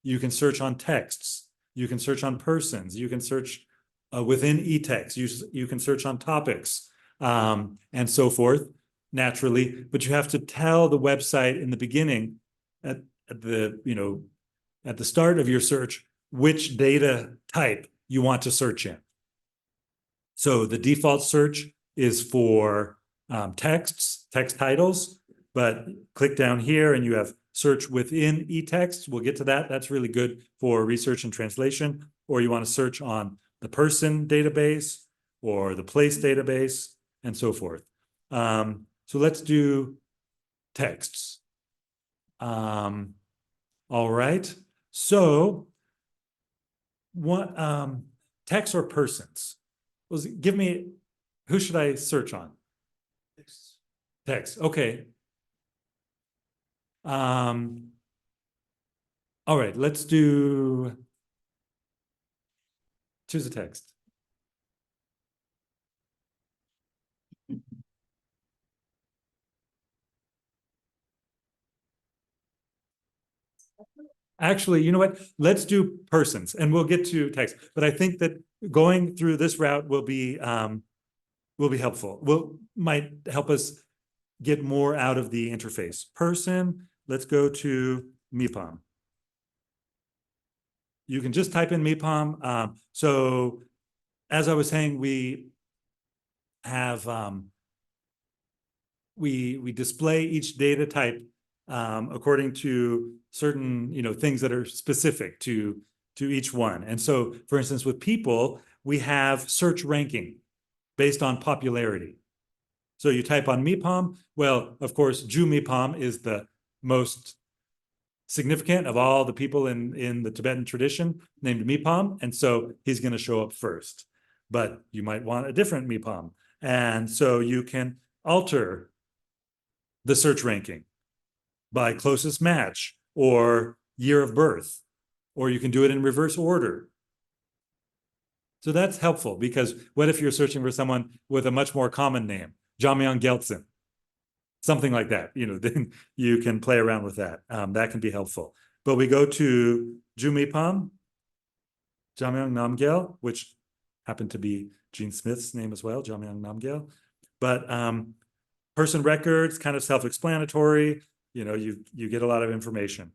You can search on texts. You can search on persons. You can search within e-text. You can search on topics and so forth, naturally. But you have to tell the website in the beginning, at the start of your search, which data type you want to search in. So the default search is for texts, text titles, but click down here and you have search within e-text. We'll get to that. That's really good for research and translation. Or you want to search on the person database or the place database and so forth. So let's do texts. All right. So what texts or persons? Give me, who should I search on? Text. Okay. All right, let's choose a text. Actually, you know what? Let's do persons and we'll get to text. But I think that going through this route will be helpful. Might help us get more out of the interface. Person, let's go to MIPOM. You can just type in MIPOM. So as I was saying, we have we display each data type according to certain things that are specific to each one. And so, for instance, with people, we have search ranking based on popularity. So you type on MIPOM. Well, of course, Ju MIPOM is the most significant of all the people in the Tibetan tradition named MIPOM. And so he's going to show up first. But you might want a different MIPOM. And so you can alter the search ranking by closest match or year of birth, or you can do it in reverse order. So that's helpful because what if you're searching for someone with a much more common name? Jamyang Geltsen, something like that, then you can play around with that. That can be helpful. But we go to Ju MIPOM, Jamyang Namgyel, which happened to be Gene Smith's name as well, Jamyang Namgyel. But person records, kind of self-explanatory. You get a lot of information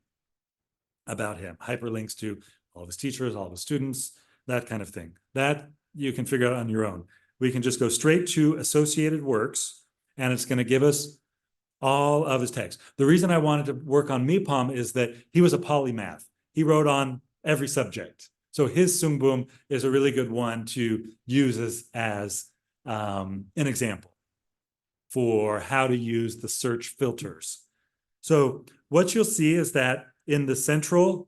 about him. Hyperlinks to all of his teachers, all of his students, that kind of thing. That you can figure out on your own. We can just go straight to associated works, and it's going to give us all of his texts. The reason I wanted to work on MIPOM is that he was a polymath. He wrote on every subject. So his Sungbum is a really good one to use as an example for how to use the search filters. So what you'll see is that in the central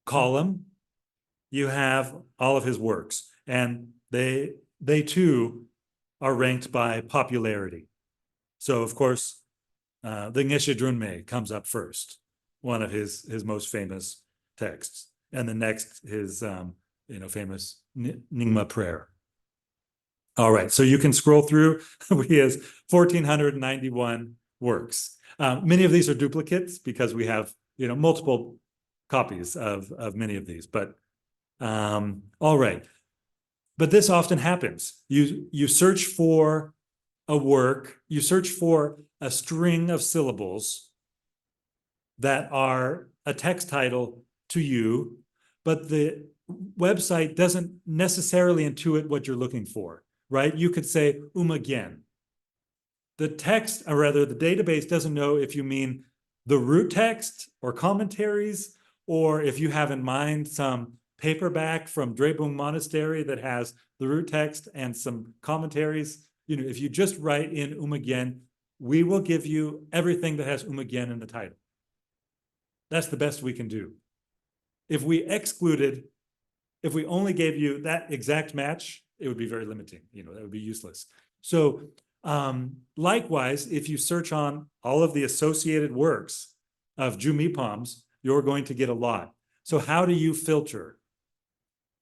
column, you have all of his works, and they too are ranked by popularity. So of course, the Ngeshe Drunme comes up first, one of his most famous texts, and the next his famous Nyingma prayer. All right, so you can scroll through. He has 1,491 works. Many of these are duplicates because we have multiple copies of many of these. But all right. But this often happens. You search for a work, you search for a string of syllables that are a text title to you, but the website doesn't necessarily intuit what you're looking for. right? You could say again. The text, or rather the database doesn't know if you mean the root text or commentaries, or if you have in mind some paperback from Drebung Monastery that has the root text and some commentaries. You know, if you just write in again, we will give you everything that has again in the title. That's the best we can do. If we only gave you that exact match, it would be very limiting. You know, that would be useless. So likewise, if you search on all of the associated works of Ju Mipams, you're going to get a lot. So how do you filter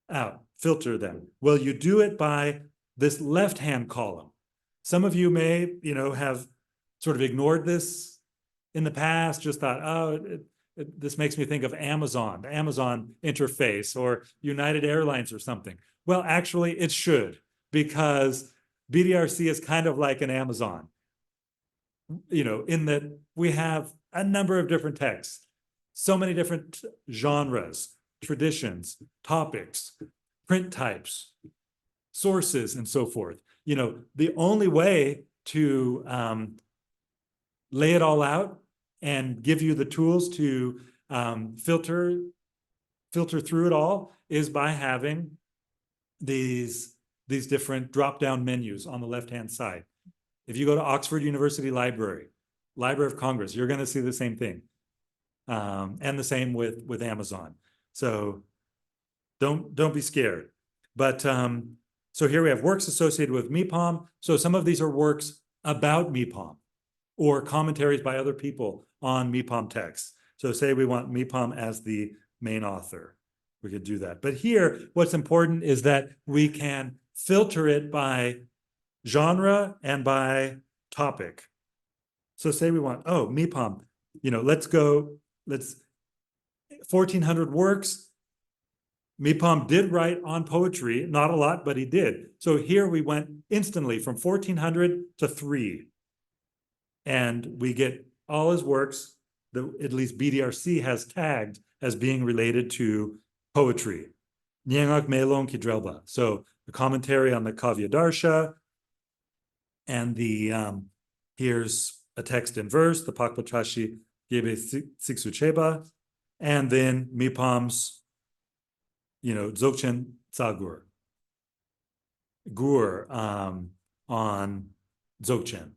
them? Well, you do it by this left-hand column. Some of you may, you know, have sort of ignored this in the past, just thought, oh, this makes me think of Amazon, the Amazon interface, or United Airlines or something. Well, actually, it should, because BDRC is kind of like an Amazon, you know, in that we have a number of different texts, so many different genres, traditions, topics, print types, sources, and so forth. You know, the only way to lay it all out and give you the tools to filter through it all is by having these different drop-down menus on the left-hand side. If you go to Oxford University Library of Congress, you're going to see the same thing. And the same with Amazon. So don't be scared. But so here we have works associated with Mipam. So some of these are works about Mipam or commentaries by other people on Mipam texts. So say we want Mipam as the main author, we could do that. But here, what's important is that we can filter it by genre and by topic. So say we want, oh, Mipam, you know, let's 1400 works. Mipam did write on poetry, not a lot, but he did. So here we went instantly from 1400 to 3. And we get all his works that at least BDRC has tagged as being related to poetry. Nyingma Melon Kidrelba. So the commentary on the Kavya Darsha, and the here's a text in verse, the Pakpachashi Gebe Siksucheba, and then Mipam's, you know, Dzogchen Tsagur, Gur on Dzogchen.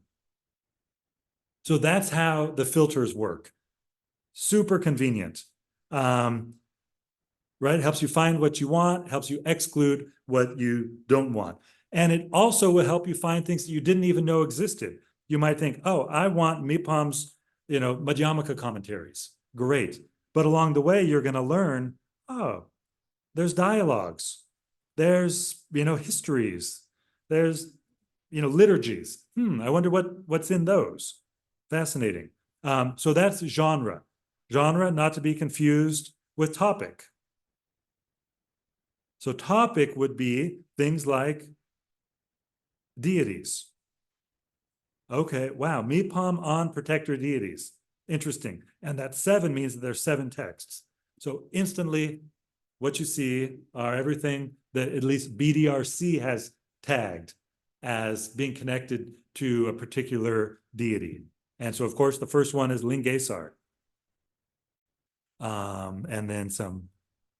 So that's how the filters work. Super convenient. Right? It helps you find what you want, helps you exclude what you don't want. And it also will help you find things that you didn't even know existed. You might think, oh, I want Mipam's, you know, Madhyamaka commentaries. Great. But along the way, you're going to learn, oh, there's dialogues, there's, you know, histories, there's, you know, liturgies. I wonder what's in those. Fascinating. So that's genre. Genre, not to be confused with topic. So topic would be things like deities. Okay, wow, Mipam on protector deities. Interesting. And that 7 means that there's 7 texts. So instantly, what you see are everything that at least BDRC has tagged as being connected to a particular deity. And so, of course, the first one is Lingesar. And then some,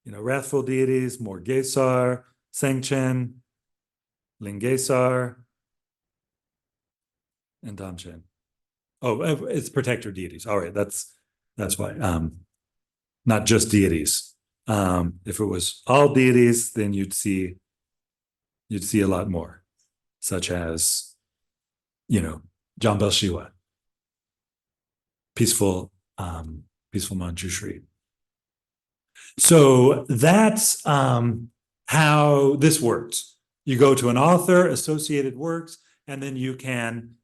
you know, wrathful deities, more Gesar, Sengchen, Lingesar, and Damchen. Oh, it's protector deities. All right, that's why. Not just deities. If it was all deities, then you'd see a lot more, such as, you know, Jambal Shiva, peaceful Manjushri. So that's how this works. You go to an author, associated works, and then you can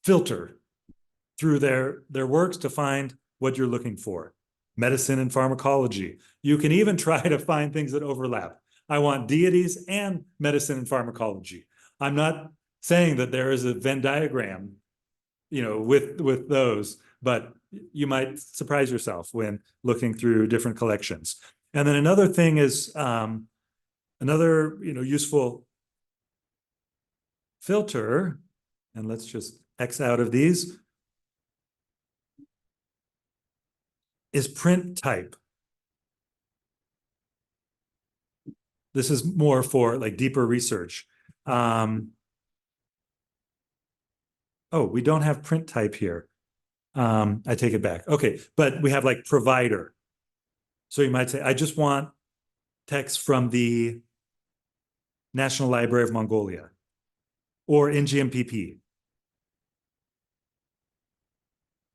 filter through their works to find what you're looking for. Medicine and pharmacology. You can even try to find things that overlap. I want deities and medicine and pharmacology. I'm not saying that there is a Venn diagram, you know, with those, but you might surprise yourself when looking through different collections. And then another thing is, another, you know, useful filter, and let's just X out of these, is print type. This is more for like deeper research. Oh, we don't have print type here. I take it back. Okay, but we have like provider. So you might say, I just want text from the National Library of Mongolia or NGMPP.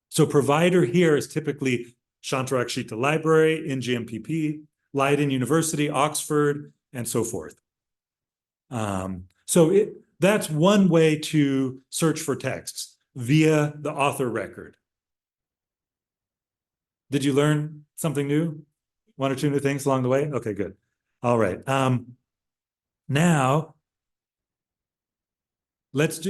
So provider here is typically Shantarakshita Library, NGMPP, Leiden University, Oxford, and so forth. That's one way to search for texts via the author record. Did you learn something new? One or two new things along the way? Okay, good. All right. Now, let's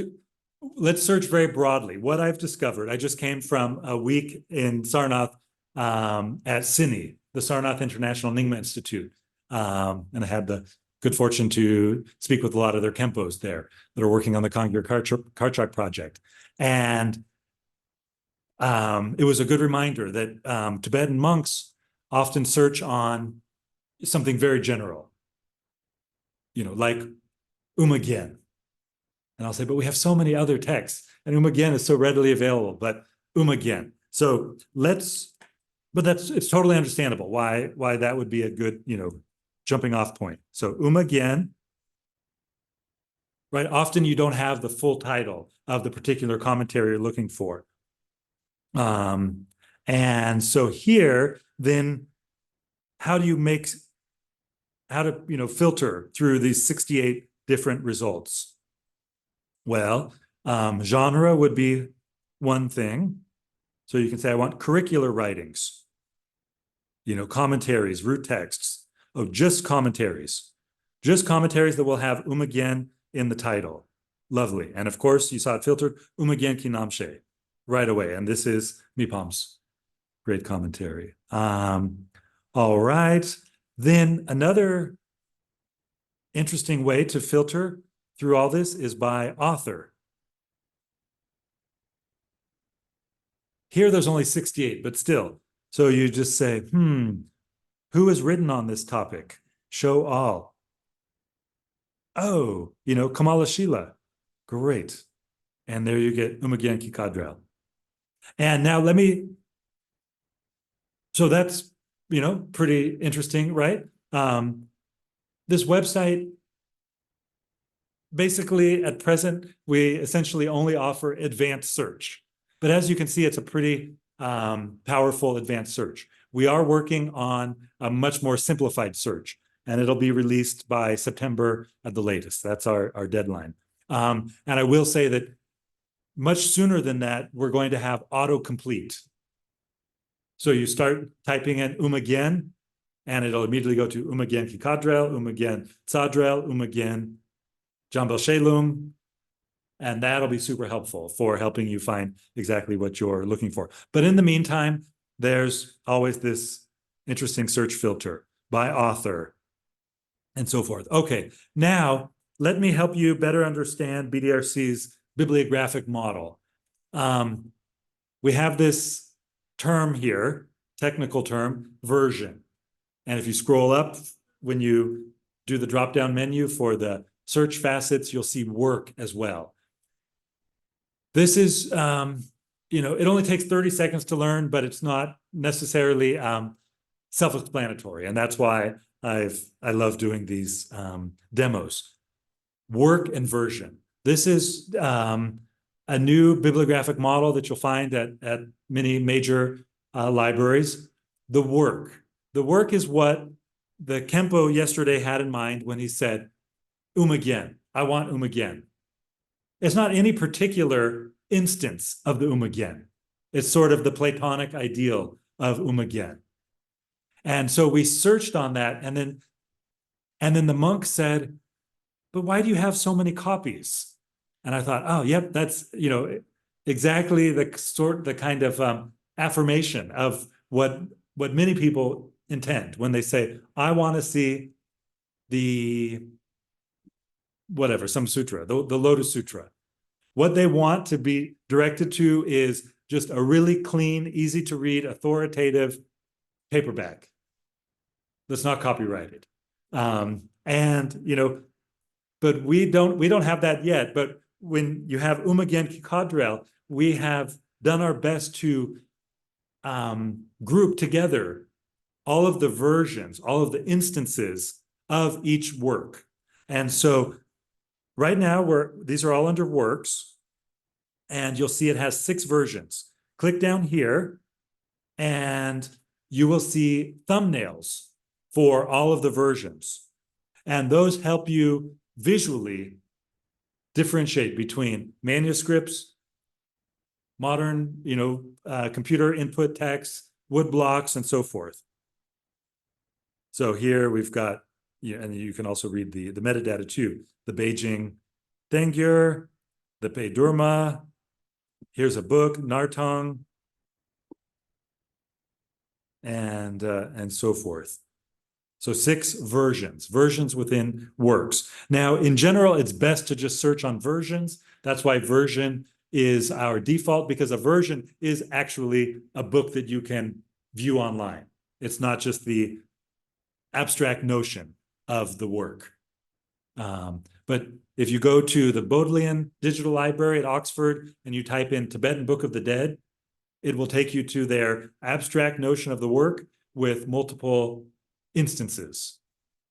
search very broadly. What I've discovered, I just came from a week in Sarnath at CINI, the Sarnath International Nyingma Institute. And I had the good fortune to speak with a lot of their Khenpos there that are working on the Kangir Karchak project. And it was a good reminder that Tibetan monks often search on something very general, like Umagyen. And I'll say, but we have so many other texts, and Umagyen is so readily available, but Umagyen. So it's totally understandable why that would be a good, jumping off point. So Umagyen, right? Often you don't have the full title of the particular commentary you're looking for. And so here, then how do you filter through these 68 different results? Well, genre would be one thing. So you can say, I want curricular writings, commentaries, root texts. Oh, just commentaries that will have Umagyen in the title. Lovely. And of course, you saw it filtered, Umagyen ki namshe, right away. And this is Mipam's great commentary. All right. Then another interesting way to filter through all this is by author. Here, there's only 68, but still. So you just say, who has written on this topic? Show all. Oh, Kamala Shila. Great. And there you get Umagyen ki Kadral. And now so that's, pretty interesting, right? This website, basically at present, we essentially only offer advanced search. But as you can see, it's a pretty powerful advanced search. We are working on a much more simplified search, and it'll be released by September at the latest. That's our deadline. And I will say that much sooner than that, we're going to have autocomplete. So you start typing in Umagyen, and it'll immediately go to Umagyen ki Kadrel, Umagyen Tsadrel, Umagyen Jambel Shelum, and that'll be super helpful for helping you find exactly what you're looking for. But in the meantime, there's always this interesting search filter by author and so forth. Okay, now let me help you better understand BDRC's bibliographic model. We have this term here, technical term, version. And if you scroll up, when you do the drop-down menu for the search facets, you'll see work as well. This is, it only takes 30 seconds to learn, but it's not necessarily self-explanatory. And that's why I love doing these demos. Work and version. This is a new bibliographic model that you'll find at many major libraries. The work is what the Khenpo yesterday had in mind when he said, Umagyen, I want Umagyen. It's not any particular instance of the Umagyen. It's sort of the Platonic ideal of Umagyen. And so we searched on that, and then the monk said, but why do you have so many copies? And I thought, oh, yep, that's, exactly the kind of affirmation of what many people intend when they say, I want to see the whatever, some sutra, the Lotus Sutra. What they want to be directed to is just a really clean, easy to read, authoritative paperback that's not copyrighted. And, you know, but we don't have that yet. But when you have Umagen Kikadrel, we have done our best to group together all of the versions, all of the instances of each work. And so right now these are all under works, and you'll see it has 6 versions. Click down here and you will see thumbnails for all of the versions. And those help you visually differentiate between manuscripts, modern, you know, computer input text, wood blocks, and so forth. So here we've got, yeah, and you can also read the metadata too. The Beijing Dengyur, the Peidurma. Here's a book, Nartong, and so forth. So 6 versions within works. Now, in general, it's best to just search on versions. That's why version is our default, because a version is actually a book that you can view online. It's not just the abstract notion of the work. But if you go to the Bodleian Digital Library at Oxford and you type in Tibetan Book of the Dead, it will take you to their abstract notion of the work with multiple instances.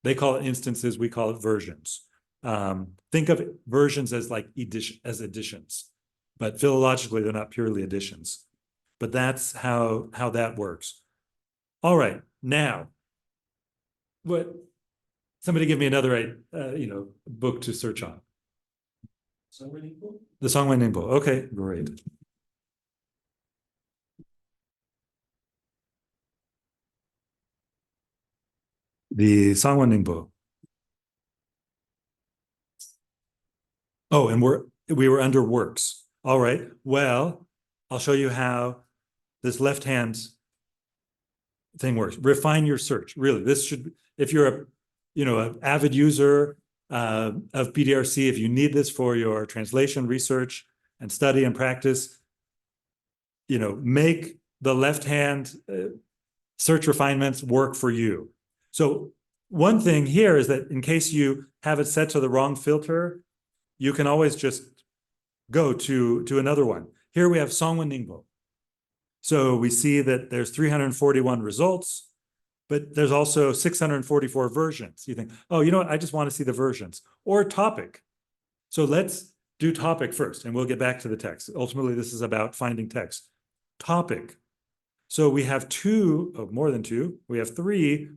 They call it instances, we call it versions. Think of versions as like editions, but philologically, they're not purely editions. But that's how that works. All right, now, somebody give me another, book to search on. The Songwen Ningbo. Okay, great. The Songwen Ningbo. Oh, and we were under works. All right. Well, I'll show you how this left-hand thing works. Refine your search. Really, this should, if you're an avid user of BDRC, if you need this for your translation, research, and study and practice, make the left-hand search refinements work for you. So one thing here is that in case you have it set to the wrong filter, you can always just go to another one. Here we have Songwen Ningbo. So we see that there's 341 results, but there's also 644 versions. You think, oh, you know what? I just want to see the versions or topic. So let's do topic first, and we'll get back to the text. Ultimately, this is about finding text. Topic. So we have more than two. We have 3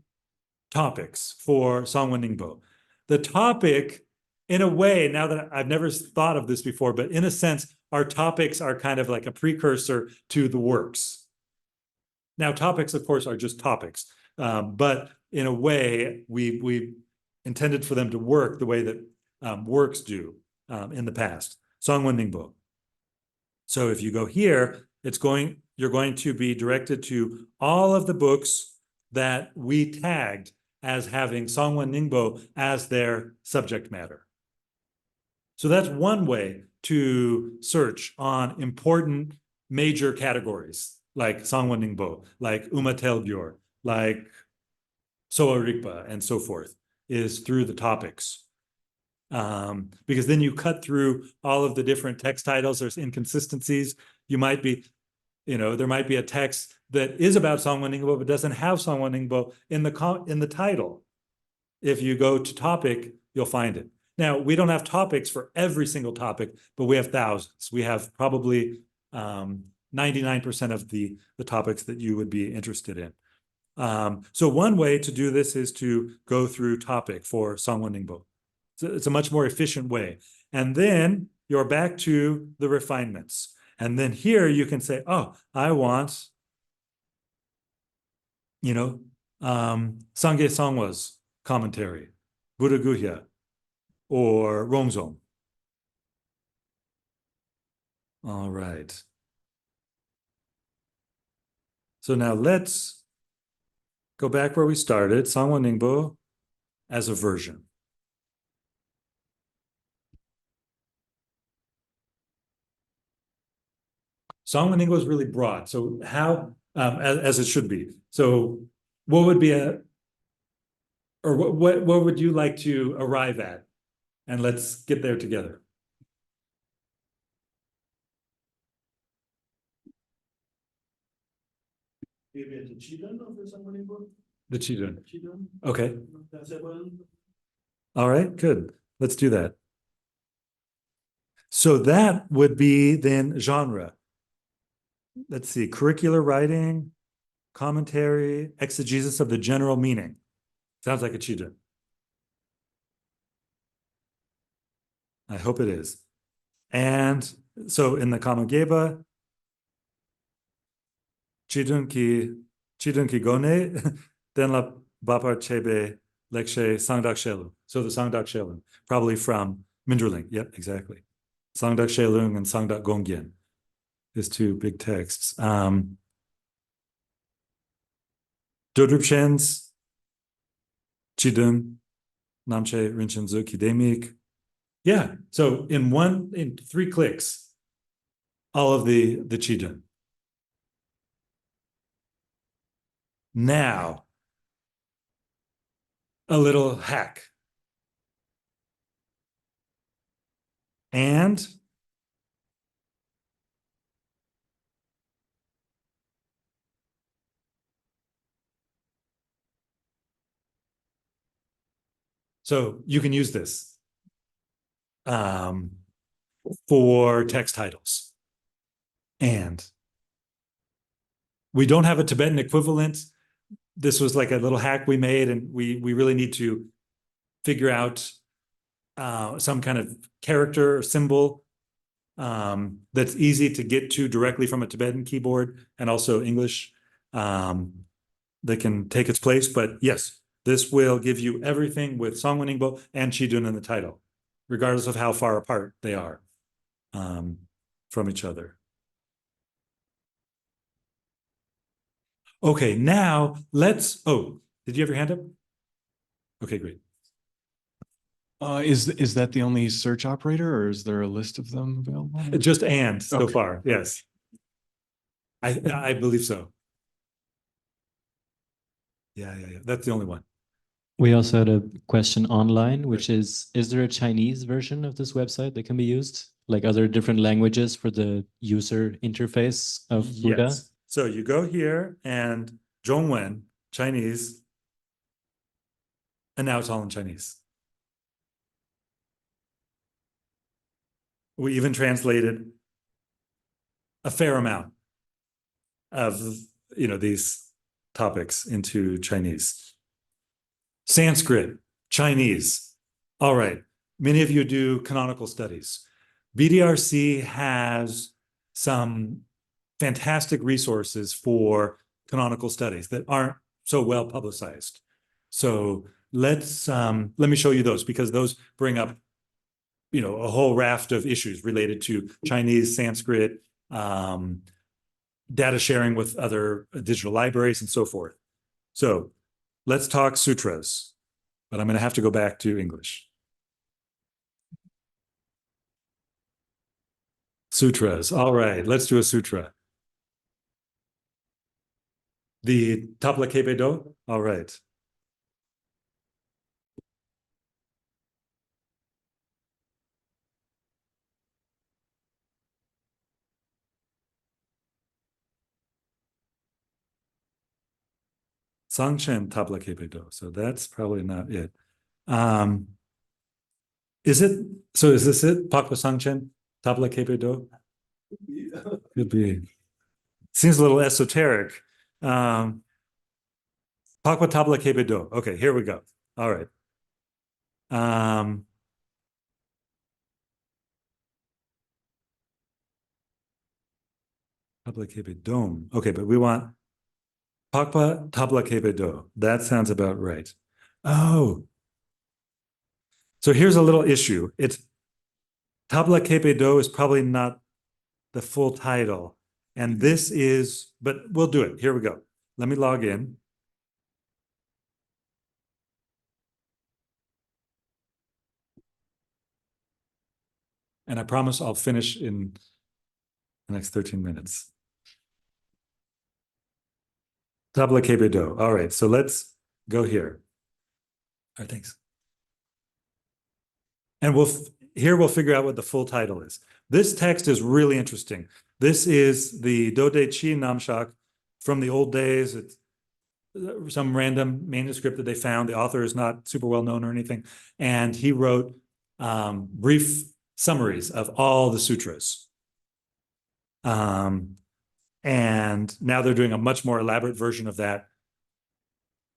topics for Songwen Ningbo. The topic, in a way, now that I've never thought of this before, but in a sense, our topics are kind of like a precursor to the works. Now, topics, of course, are just topics, but in a way, we intended for them to work the way that works do in the past. Songwen Ningbo. So if you go here, you're going to be directed to all of the books that we tagged as having Songwen Ningbo as their subject matter. So that's one way to search on important major categories like Songwen Ningbo, like Uma Telgyur, like Soa Rigpa, and so forth, is through the topics. Because then you cut through all of the different text titles. There's inconsistencies. You might be, there might be a text that is about Songwen Ningbo but doesn't have Songwen Ningbo in the title. If you go to topic, you'll find it. Now, we don't have topics for every single topic, but we have thousands. We have probably 99% of the topics that you would be interested in. So one way to do this is to go through topic for Songwen Ningbo. It's a much more efficient way. And then you're back to the refinements. And then here you can say, oh, I want, Sangye Sangwa's commentary, Buddha Guhya, or Rongzong. All right. So now let's go back where we started, Songwen Ningbo as a version. Song and Ningbo is really broad. So how, as it should be. So what would be what would you like to arrive at? And let's get there together. Maybe the children of the Song and Ningbo. The Chidun. Children. Okay. That's able. All right, good. Let's do that. So that would be then genre. Let's see, curricular writing, commentary, exegesis of the general meaning. Sounds like a Chidun. I hope it is. And so in the Kamageba, Chidun ki gone, den la bapar chebe lekshe sangdak shelu. So the sangdak shelu, probably from Minderling. Yep, exactly. Sangdak shelung and sangdak gongyen is two big texts. Dodrupshens, Chidun, Namche Rinchenzu Kidemik. Yeah, so in 3 clicks, all of the Chidun. Now, a little hack. And so you can use this for text titles. And we don't have a Tibetan equivalent. This was like a little hack we made, and we really need to figure out some kind of character or symbol that's easy to get to directly from a Tibetan keyboard, and also English that can take its place. But yes, this will give you everything with Songwen Ningbo and Chidun in the title, regardless of how far apart they are from each other. Okay, now let's, did you have your hand up? Okay, great. Is that the only search operator, or is there a list of them available? Just and so Okay. far, yes. I believe so. Yeah. That's the only one. We also had a question online, which is there a Chinese version of this website that can be used? Like, are there different languages for the user interface of Buddha? Yes. So you go here and Zhongwen, Chinese, and now it's all in Chinese. We even translated a fair amount of, these topics into Chinese. Sanskrit, Chinese. All right. Many of you do canonical studies. BDRC has some fantastic resources for canonical studies that aren't so well publicized. So let me show you those, because those bring up, a whole raft of issues related to Chinese, Sanskrit, data sharing with other digital libraries and so forth. So let's talk sutras, but I'm going to have to go back to English. Sutras. All right, let's do a sutra. The Tapla Kepedo. All right. Sangchen Tabla Kepedo. So that's probably not it. Is this it? Pakpa Sangchen Tabla Kepedo? Could be. Seems a little esoteric. Pakpa Tabla Kepedo. Okay, here we go. All right. Tabla Kepedom. Okay, but we want Pakpa Tabla Kepedo. That sounds about right. Oh. So here's a little issue. It's Tabla Kepedo is probably not the full title. And this is, but we'll do it. Here we go. Let me log in. And I promise I'll finish in the next 13 minutes. Tabla Kebedo. All right, so let's go here. All right, thanks. And we'll figure out what the full title is. This text is really interesting. This is the Dode Chi Namshak from the old days. It's some random manuscript that they found. The author is not super well known or anything. And he wrote brief summaries of all the sutras. And now they're doing a much more elaborate version of that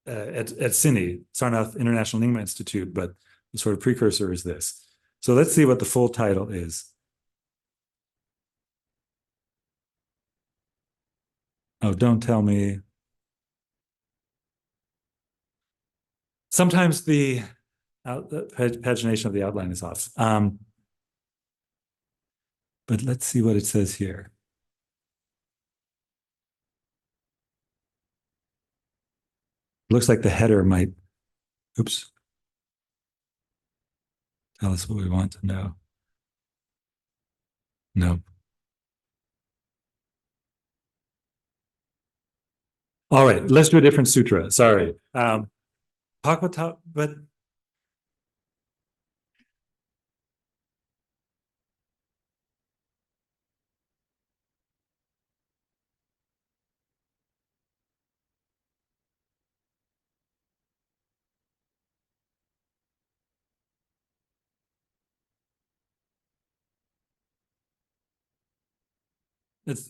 at SINI, Sarnath International Nyingma Institute, but the sort of precursor is this. So let's see what the full title is. Oh, don't tell me. Sometimes the pagination of the outline is off. But let's see what it says here. Looks like the header might, oops. Tell us what we want to know. No. All right, let's do a different sutra. Sorry. But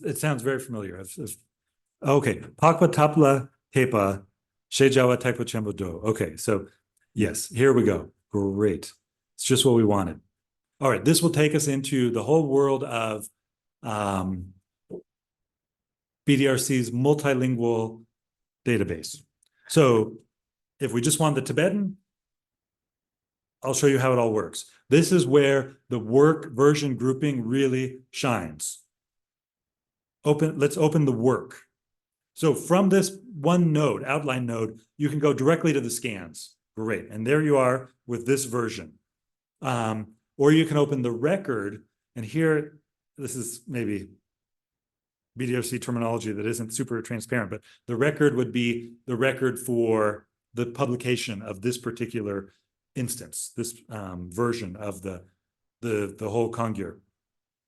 it sounds very familiar. Okay, Pakpa Tapla Tepa Shejawa Tekpa Chembo Do. Okay, so yes, here we go. Great. It's just what we wanted. All right, this will take us into the whole world of BDRC's multilingual database. So if we just want the Tibetan, I'll show you how it all works. This is where the work version grouping really shines. Let's open the work. So from this one node, outline node, you can go directly to the scans. Great. And there you are with this version. Or you can open the record. And here, this is maybe BDRC terminology that isn't super transparent, but the record would be the record for the publication of this particular instance, this version of the whole Kongyur.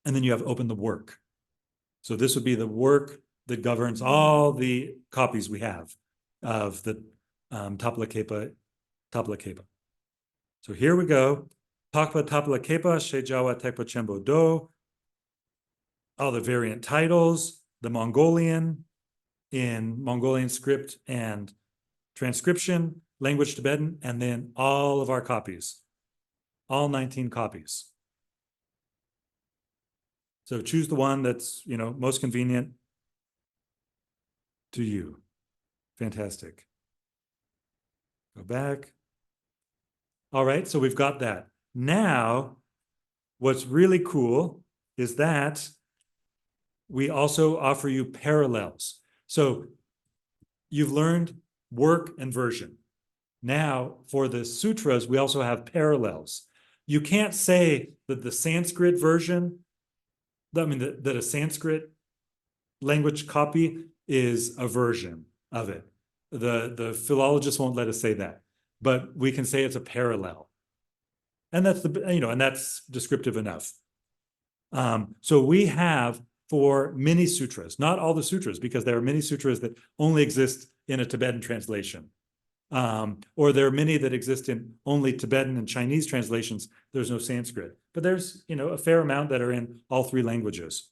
And then you have open the work. So this would be the work that governs all the copies we have of the Tapla Kepa. So here we go. Pakpa Tapla Kepa, Shejawa Tekpa Chembo Do. All the variant titles, the Mongolian in Mongolian script and transcription, language Tibetan, and then all of our copies, all 19 copies. So choose the one that's, most convenient to you. Fantastic. Go back. All right, so we've got that. Now, what's really cool is that we also offer you parallels. So you've learned work and version. Now, for the sutras, we also have parallels. You can't say that the Sanskrit version, that a Sanskrit language copy is a version of it. The philologists won't let us say that, but we can say it's a parallel. And that's and that's descriptive enough. So we have for many sutras, not all the sutras, because there are many sutras that only exist in a Tibetan translation. Or there are many that exist in only Tibetan and Chinese translations. There's no Sanskrit, but there's, a fair amount that are in all three languages.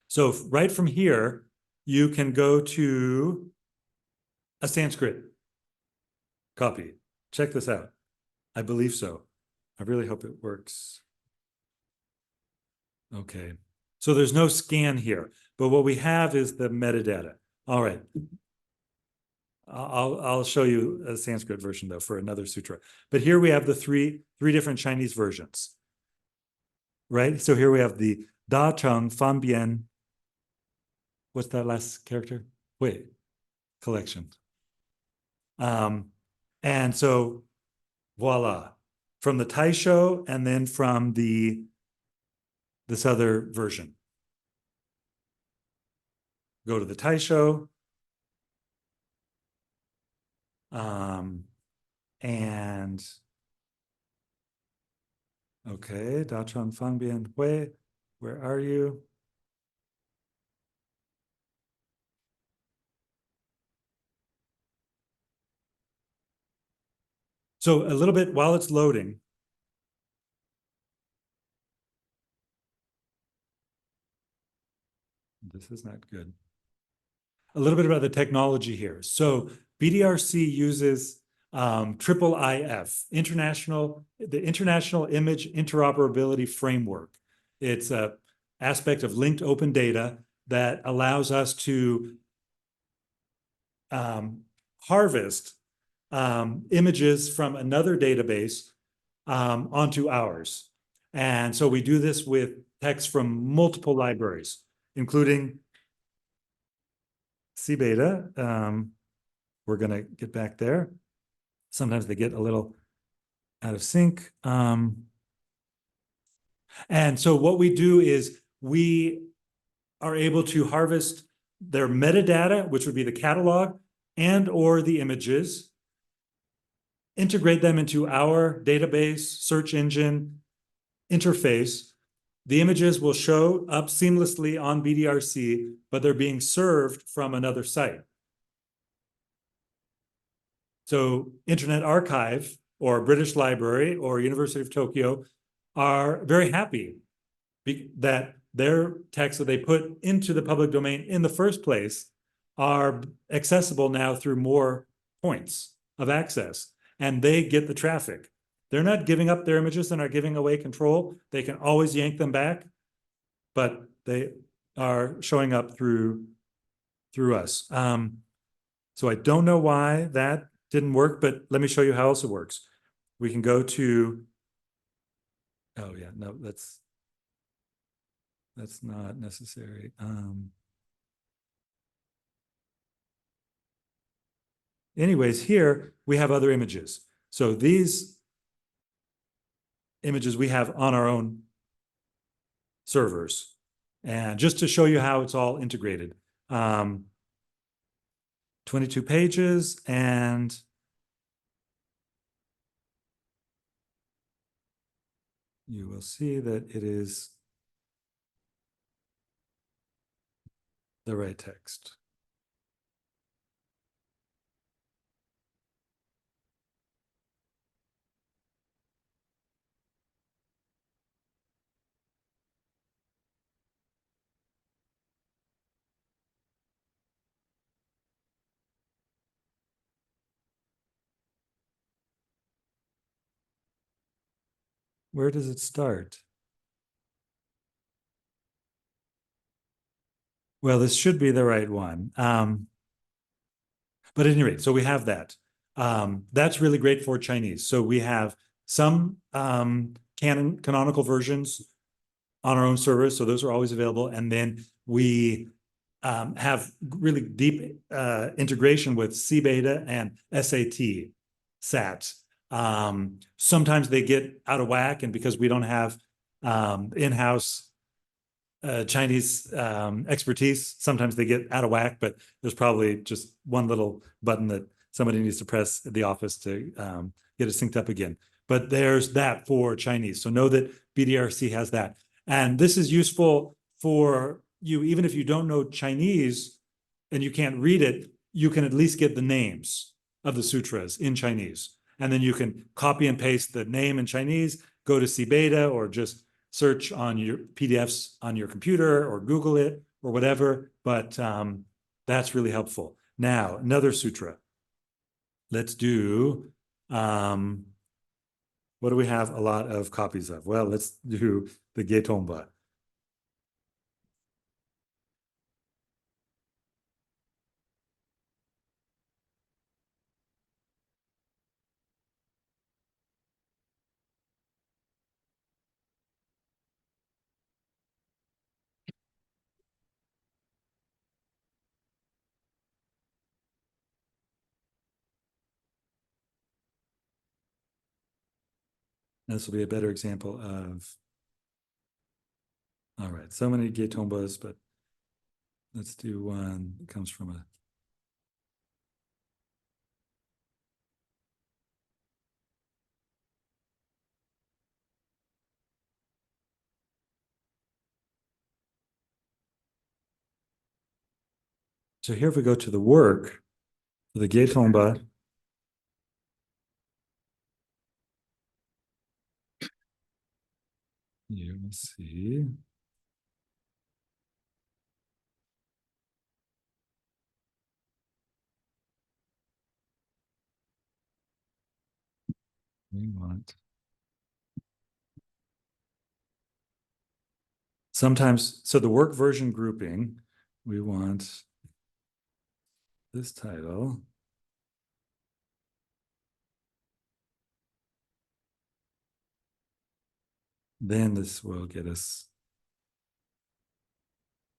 So right from here, you can go to a Sanskrit copy. Check this out. I believe so. I really hope it works. Okay. So there's no scan here, but what we have is the metadata. All right. I'll show you a Sanskrit version though for another sutra. But here we have the three different Chinese versions, right? So here we have the Da Cheng Fan Bian. What's that last character? Wait, collection. And so voila, from the Taisho and then from this other version. go to the Taisho. And okay, Dachang Fangbian Hui, where are you? So a little bit while it's loading. This is not good. A little bit about the technology here. So BDRC uses triple IF, the International Image Interoperability Framework. It's an aspect of linked open data that allows us to harvest images from another database onto ours. And so we do this with text from multiple libraries, including CBeta. We're going to get back there. Sometimes they get a little out of sync. And so what we do is we are able to harvest their metadata, which would be the catalog and or the images, integrate them into our database, search engine, interface. The images will show up seamlessly on BDRC, but they're being served from another site. So Internet Archive or British Library or University of Tokyo are very happy that their texts that they put into the public domain in the first place are accessible now through more points of access, and they get the traffic. They're not giving up their images, they're not giving away control. They can always yank them back, but they are showing up through us. So I don't know why that didn't work, but let me show you how else it works. We can go to, oh yeah, no, that's not necessary. Anyways, here we have other images. So these images we have on our own servers. And just to show you how it's all integrated. 22 pages, and you will see that it is the right text. Where does it start? Well, this should be the right one. But at any rate, so we have that. That's really great for Chinese. So we have some canonical versions on our own servers. So those are always available. And then we have really deep integration with CBeta and SAT. Sometimes they get out of whack, and because we don't have in-house Chinese expertise, sometimes they get out of whack, but there's probably just one little button that somebody needs to press at the office to get it synced up again. But there's that for Chinese. So know that BDRC has that. And this is useful for you, even if you don't know Chinese and you can't read it, you can at least get the names of the sutras in Chinese. And then you can copy and paste the name in Chinese, go to CBeta, or just search on your PDFs on your computer or Google it or whatever. But that's really helpful. Now, another sutra. Let's do, what do we have a lot of copies of? Well, let's do the Getomba. This will be a better example of, all right, so many Getombas, but Let's do one that comes from a. So here if we go to the work, the Getomba. You will see. We want. Sometimes, so the work version grouping, we want this title. Then this will get us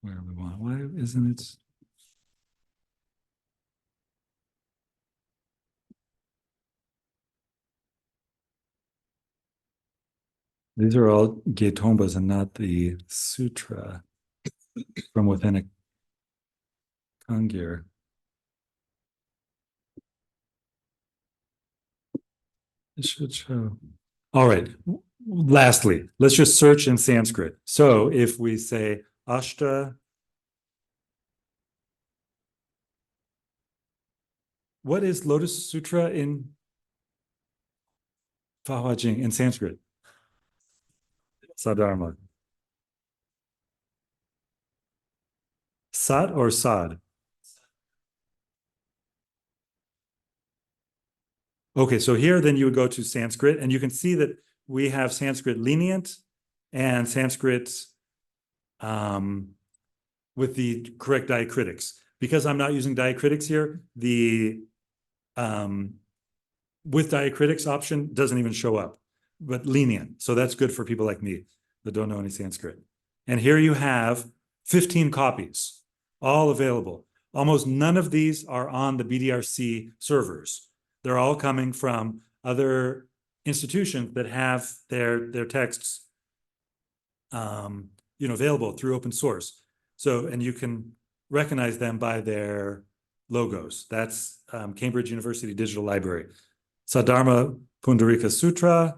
where we want. Why isn't it? These are all Getombas and not the sutra from within a Kangir. It should show. All right. Lastly, let's just search in Sanskrit. So if we say Ashta, what is Lotus Sutra in Phahua Jing in Sanskrit? Sadharma. Sat or Sad? Okay, so here then you would go to Sanskrit, and you can see that we have Sanskrit lenient and Sanskrit with the correct diacritics. Because I'm not using diacritics here, the with diacritics option doesn't even show up, but lenient. So that's good for people like me that don't know any Sanskrit. And here you have 15 copies, all available. Almost none of these are on the BDRC servers. They're all coming from other institutions that have their texts available through open source. So, and you can recognize them by their logos. That's Cambridge University Digital Library. Sadharma Pundarika Sutra.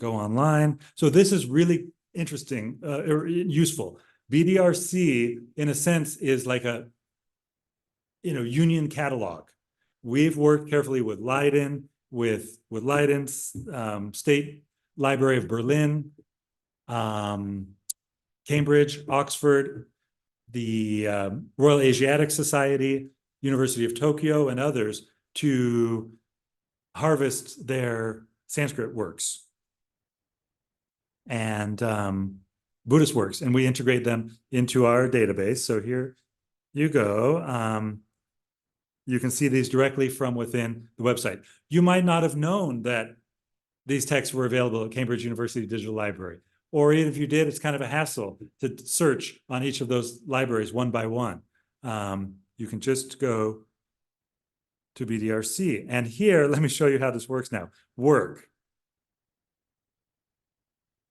Go online. So this is really interesting, or useful. BDRC, in a sense, is like a union catalog. We've worked carefully with Leiden, with Leiden's State Library of Berlin, Cambridge, Oxford, the Royal Asiatic Society, University of Tokyo, and others to harvest their Sanskrit works and Buddhist works, and we integrate them into our database. So here you go. You can see these directly from within the website. You might not have known that these texts were available at Cambridge University Digital Library. Or even if you did, it's kind of a hassle to search on each of those libraries one by one. You can just go to BDRC. And here, let me show you how this works now. Work.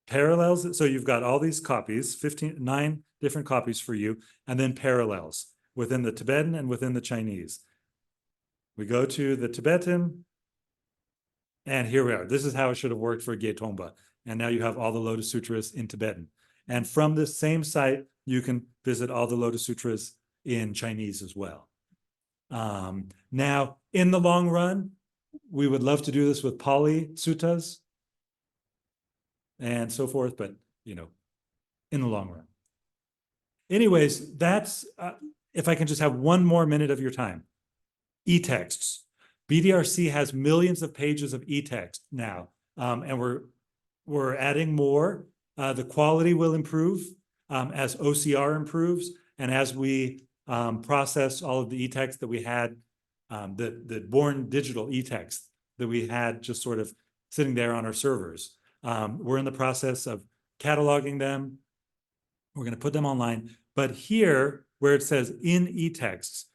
Parallels, so you've got all these copies, 9 different copies for you, and then parallels within the Tibetan and within the Chinese. We go to the Tibetan, and here we are. This is how it should have worked for Getomba. And now you have all the Lotus Sutras in Tibetan. And from this same site, you can visit all the Lotus Sutras in Chinese as well. Now, in the long run, we would love to do this with Pali suttas and so forth, but, in the long run. Anyways, that's, if I can just have one more minute of your time. E-texts. BDRC has millions of pages of e-text now, and we're adding more. The quality will improve as OCR improves, and as we process all of the e-text that we had, the born digital e-text that we had just sort of sitting there on our servers. We're in the process of cataloging them. We're going to put them online. But here, where it says in e-texts,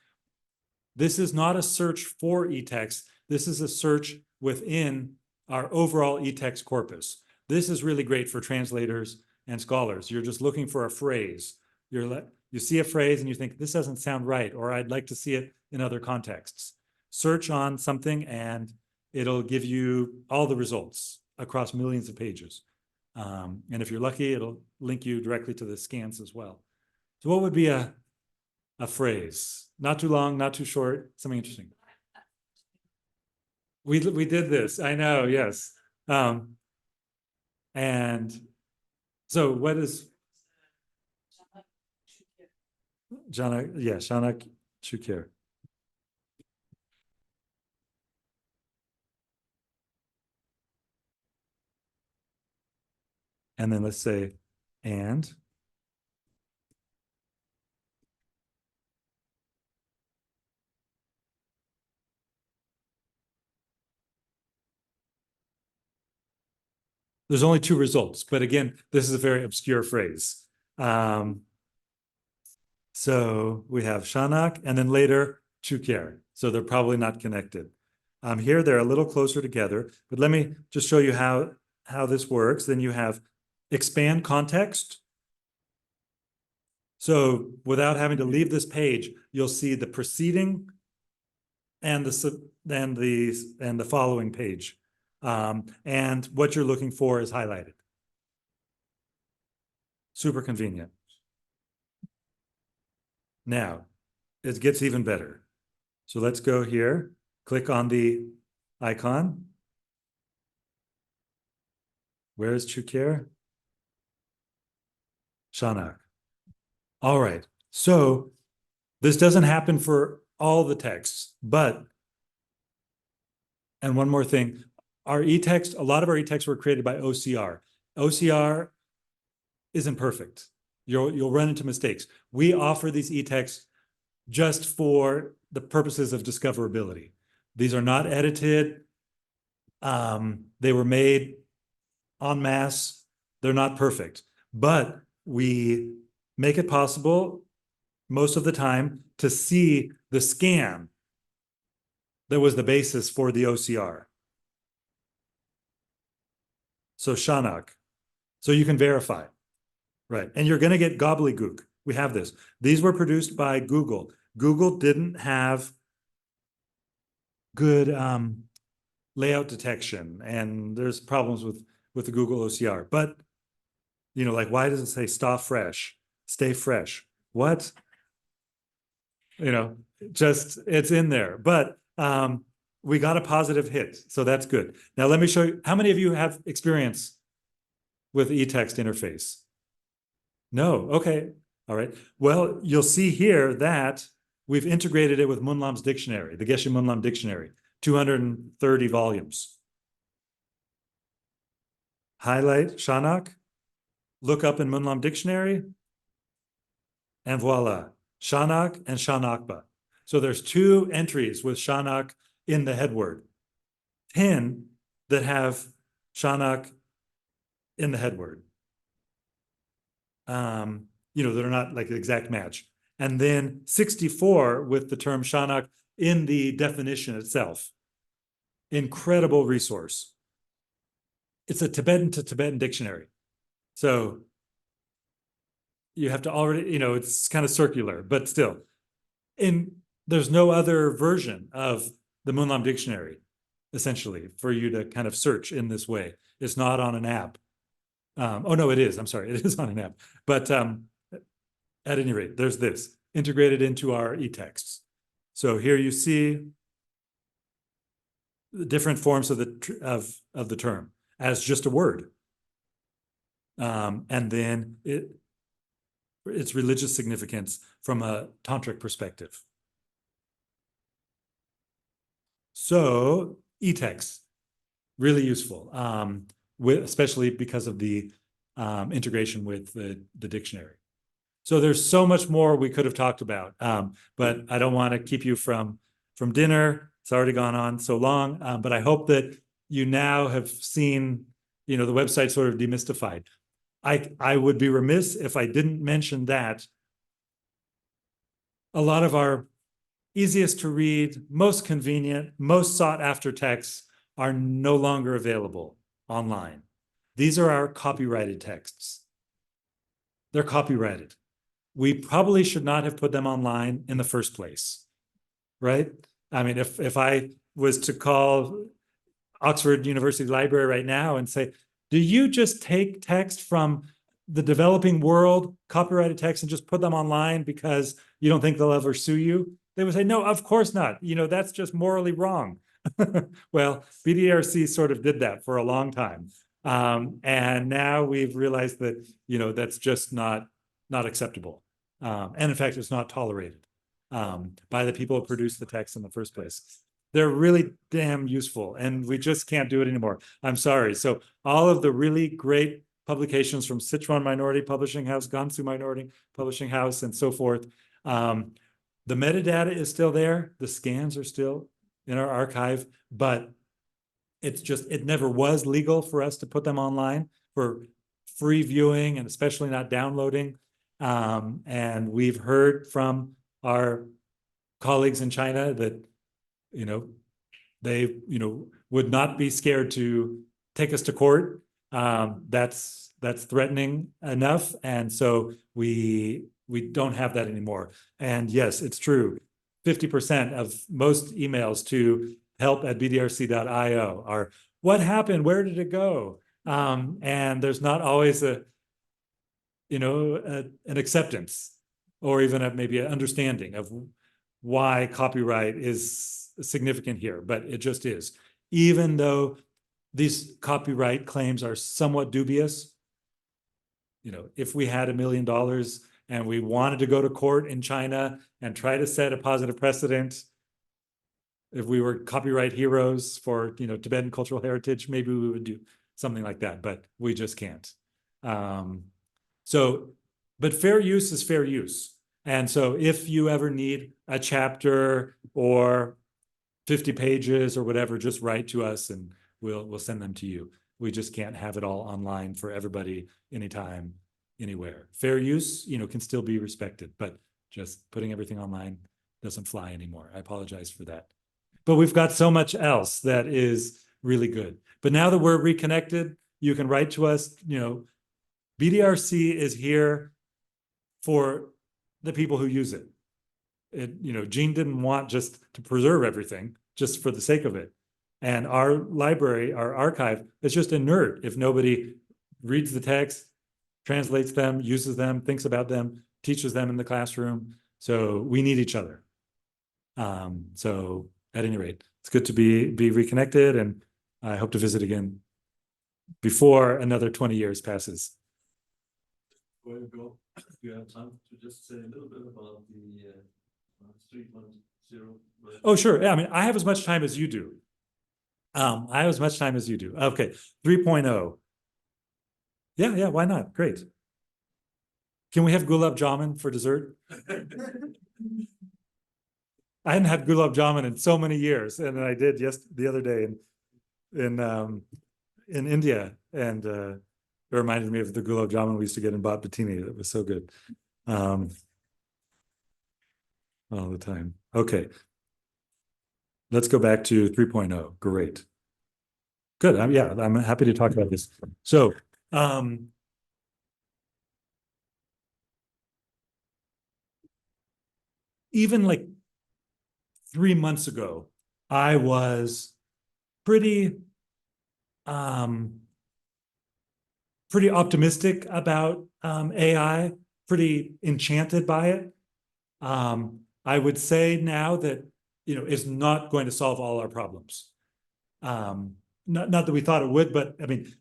this is not a search for e-text. This is a search within our overall e-text corpus. This is really great for translators and scholars. You're just looking for a phrase. you see a phrase and you think, this doesn't sound right, or I'd like to see it in other contexts. Search on something and it'll give you all the results across millions of pages. And if you're lucky, it'll link you directly to the scans as well. So what would be a phrase? Not too long, not too short, something interesting. We did this, I know, yes. And so what is Shanak Chukir. And then let's say, and. There's only two results, but again, this is a very obscure phrase. So we have Shanak and then later Chukir. So they're probably not connected. Here they're a little closer together, but let me just show you how this works. Then you have expand context. So without having to leave this page, you'll see the preceding and the following page. And what you're looking for is highlighted. Super convenient. Now, it gets even better. So let's go here, click on the icon. Where is Chukir? Shanak. All right, so this doesn't happen for all the texts, but, and one more thing, our e-text, a lot of our e-texts were created by OCR. OCR isn't perfect. You'll run into mistakes. We offer these e-texts just for the purposes of discoverability. These are not edited. They were made en masse. They're not perfect, but we make it possible most of the time to see the scan that was the basis for the OCR. So Shanak. So you can verify. Right. And you're going to get gobbledygook. We have this. These were produced by Google. Google didn't have good layout detection, and there's problems with the Google OCR. But, you know, like, why does it say stay fresh? What? You know, just, it's in there. But we got a positive hit, so that's good. Now, let me show you, how many of you have experience with e-text interface? No, okay, all right. Well, you'll see here that we've integrated it with Munlam's dictionary, the Geshe Munlam dictionary, 230 volumes. Highlight Shanak, look up in Munlam dictionary, and voila, Shanak and Shanakba. So there's two entries with Shanak in the head word, 10 that have Shanak in the head word. You know, that are not like the exact match. And then 64 with the term Shanak in the definition itself. Incredible resource. It's a Tibetan to Tibetan dictionary. So you have to already, you know, it's kind of circular, but still. There's no other version of the Munlam dictionary, essentially, for you to kind of search in this way. It's not on an app. Oh, no, it is. I'm sorry. It is on an app. But at any rate, there's this integrated into our e-texts. So here you see the different forms of the term as just a word. And then its religious significance from a tantric perspective. So e-text, really useful. Especially because of the integration with the dictionary. So there's so much more we could have talked about, but I don't want to keep you from dinner. It's already gone on so long, but I hope that you now have seen, you know, the website sort of demystified. I would be remiss if I didn't mention that a lot of our easiest to read, most convenient, most sought after texts are no longer available online. These are our copyrighted texts. They're copyrighted. we probably should not have put them online in the first place, right? I mean, if I was to call Oxford University Library right now and say, do you just take text from the developing world, copyrighted text, and just put them online because you don't think they'll ever sue you? They would say, no, of course not. You know, that's just morally wrong. Well, BDRC sort of did that for a long time. And now we've realized that, you know, that's just not acceptable. And in fact, it's not tolerated by the people who produced the text in the first place. They're really damn useful, and we just can't do it anymore. I'm sorry. So all of the really great publications from Sichuan Minority Publishing House, Gansu Minority Publishing House, and so forth, the metadata is still there. The scans are still in our archive, but it's just, it never was legal for us to put them online for free viewing, and especially not downloading. And we've heard from our colleagues in China that, you know, they, you know, would not be scared to take us to court. That's threatening enough. And so we don't have that anymore. And yes, it's true. 50% of most emails to help@bdrc.io are, what happened? Where did it go? And there's not always an acceptance, or even maybe an understanding of why copyright is significant here, but it just is. Even though these copyright claims are somewhat dubious, you know, if we had $1 million and we wanted to go to court in China and try to set a positive precedent, if we were copyright heroes for, you know, Tibetan cultural heritage, maybe we would do something like that, but we just can't. But fair use is fair use. And so if you ever need a chapter or 50 pages or whatever, just write to us and we'll send them to you. We just can't have it all online for everybody, anytime, anywhere. Fair use, you know, can still be respected, but just putting everything online doesn't fly anymore. I apologize for that. But we've got so much else that is really good. But now that we're reconnected, you can write to us. You know, BDRC is here for the people who use it. You know, Gene didn't want just to preserve everything just for the sake of it. And our library, our archive, is just inert if nobody reads the text, translates them, uses them, thinks about them, teaches them in the classroom. So we need each other. So at any rate, it's good to be reconnected, and I hope to visit again before another 20 years passes. Before you go, do you have time to just say a little bit about the 3.0? Oh, sure. Yeah, I mean, I have as much time as you do. I have as much time as you do. Okay, 3.0. Yeah, why not? Great. Can we have gulab jamun for dessert? I hadn't had gulab jamun in so many years, and I did the other day in India, and it reminded me of the gulab jamun we used to get in Bat Batini. That was so good. All the time. Okay. Let's go back to 3.0. Great. Good. I'm happy to talk about this. So, even like 3 months ago, I was pretty optimistic about AI, pretty enchanted by it. I would say now that, you know, it's not going to solve all our problems. Not that we thought it would, but I mean,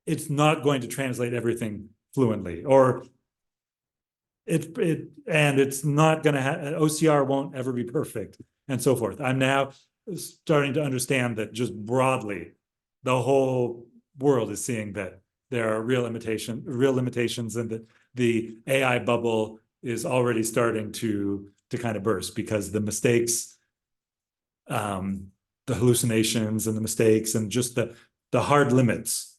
it's not going to translate everything fluently, or it's not going to have, OCR won't ever be perfect, and so forth. I'm now starting to understand that just broadly, the whole world is seeing that there are real limitations, and that the AI bubble is already starting to kind of burst, because the mistakes, the hallucinations and the mistakes and just the hard limits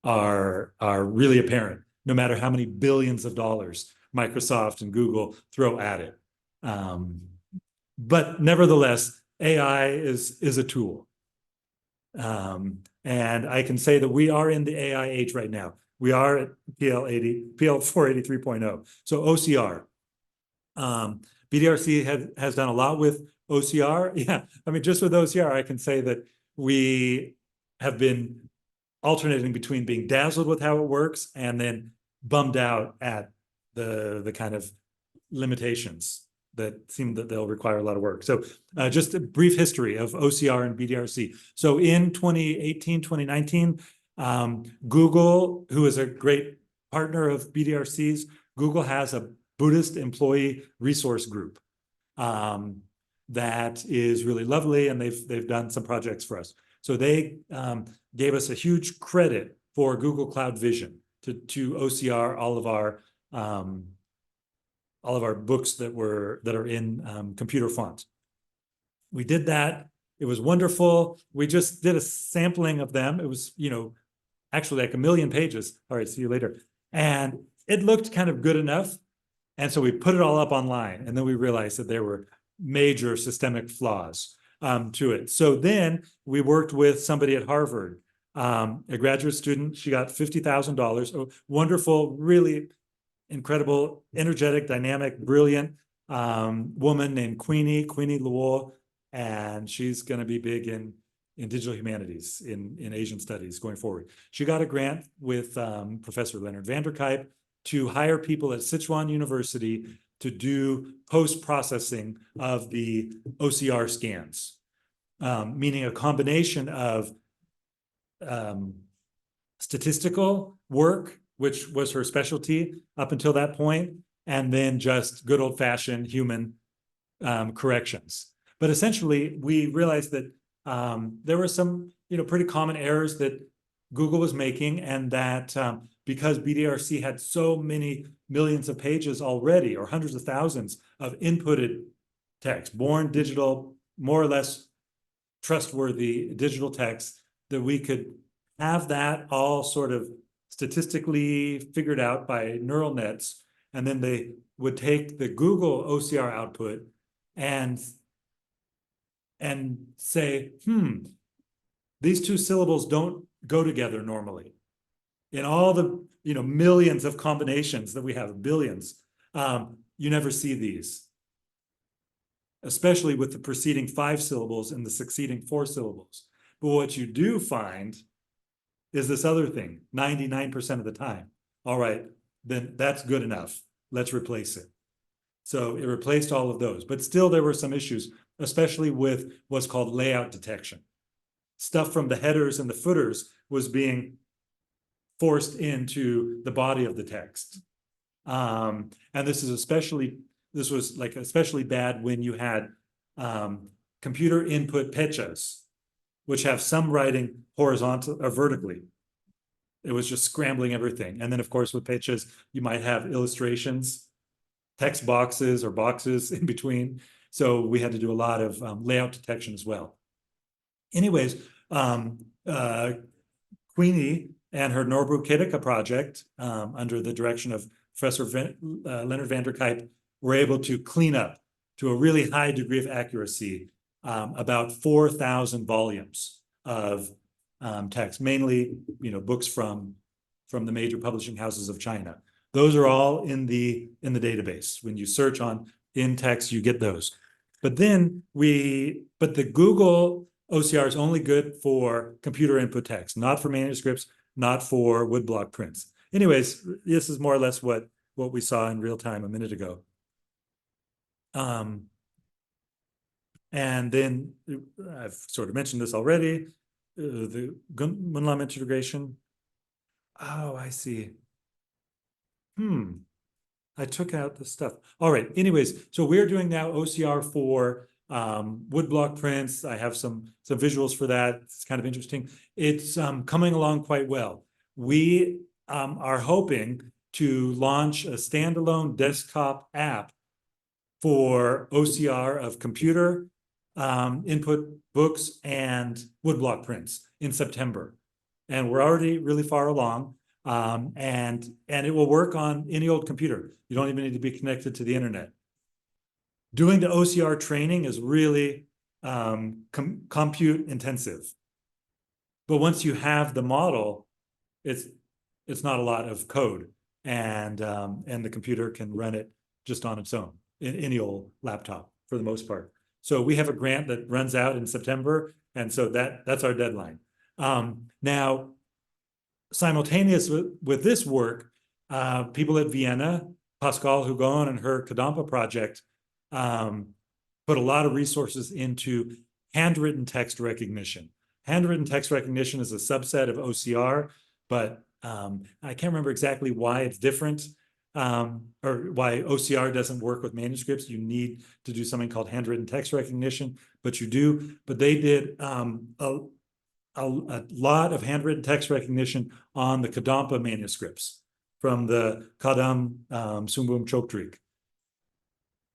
are really apparent, no matter how many billions of dollars Microsoft and Google throw at it. But nevertheless, AI is a tool. And I can say that we are in the AI age right now. We are at PL 483.0. So OCR. BDRC has done a lot with OCR. Yeah, I mean, just with OCR, I can say that we have been alternating between being dazzled with how it works and then bummed out at the kind of limitations that seem that they'll require a lot of work. So just a brief history of OCR and BDRC. So in 2018, 2019, Google, who is a great partner of BDRC's, Google has a Buddhist employee resource group that is really lovely, and they've done some projects for us. So they gave us a huge credit for Google Cloud Vision to OCR all of our books that are in computer font. We did that. It was wonderful. We just did a sampling of them. It was, actually like 1 million pages. All right, see you later. And it looked kind of good enough. And so we put it all up online. And then we realized that there were major systemic flaws to it. So then we worked with somebody at Harvard, a graduate student. She got $50,000. A wonderful, really incredible, energetic, dynamic, brilliant woman named Queenie Luo, and she's going to be big in digital humanities, in Asian studies going forward. She got a grant with Professor Leonard Vanderkuyp to hire people at Sichuan University to do post-processing of the OCR scans, meaning a combination of statistical work, which was her specialty up until that point, and then just good old-fashioned human corrections. But essentially, we realized that there were some, pretty common errors that Google was making, and that because BDRC had so many millions of pages already, or hundreds of thousands of inputted text, born digital, more or less trustworthy digital text, that we could have that all sort of statistically figured out by neural nets, and then they would take the Google OCR output and say, these two syllables don't go together normally. In all the millions of combinations that we have, billions, you never see these, especially with the preceding 5 syllables and the succeeding 4 syllables. But what you do find is this other thing, 99% of the time. All right, then that's good enough. Let's replace it. So it replaced all of those, but still there were some issues, especially with what's called layout detection. Stuff from the headers and the footers was being forced into the body of the text. And this was especially bad when you had computer input pechas, which have some writing horizontal or vertically. It was just scrambling everything. And then, of course, with pechas, you might have illustrations, text boxes or boxes in between. So we had to do a lot of layout detection as well. Anyways, Queenie and her Norbu Kedika project, under the direction of Professor Leonard Vanderkuyp, were able to clean up to a really high degree of accuracy about 4,000 volumes of text, mainly books from the major publishing houses of China. Those are all in the database. When you search on in text, you get those. But then but the Google OCR is only good for computer input text, not for manuscripts, not for woodblock prints. Anyways, this is more or less what we saw in real time a minute ago. And then I've sort of mentioned this already, the Munlam integration. Oh, I see. I took out the stuff. All right, anyways, so we're doing now OCR for woodblock prints. I have some visuals for that. It's kind of interesting. It's coming along quite well. We are hoping to launch a standalone desktop app for OCR of computer input books and woodblock prints in September. And we're already really far along. And it will work on any old computer. You don't even need to be connected to the internet. Doing the OCR training is really compute intensive. But once you have the model, it's it's not a lot of code, and the computer can run it just on its own in any old laptop for the most part. So we have a grant that runs out in September, and so that's our deadline. Now, simultaneous with this work, people at Vienna, Pascal Hugon and her Kadampa project, put a lot of resources into handwritten text recognition. Handwritten text recognition is a subset of OCR, but I can't remember exactly why it's different, or why OCR doesn't work with manuscripts. You need to do something called handwritten text recognition, but you do. But they did a lot of handwritten text recognition on the Kadampa manuscripts from the Kadam Sumbum Chokdrik.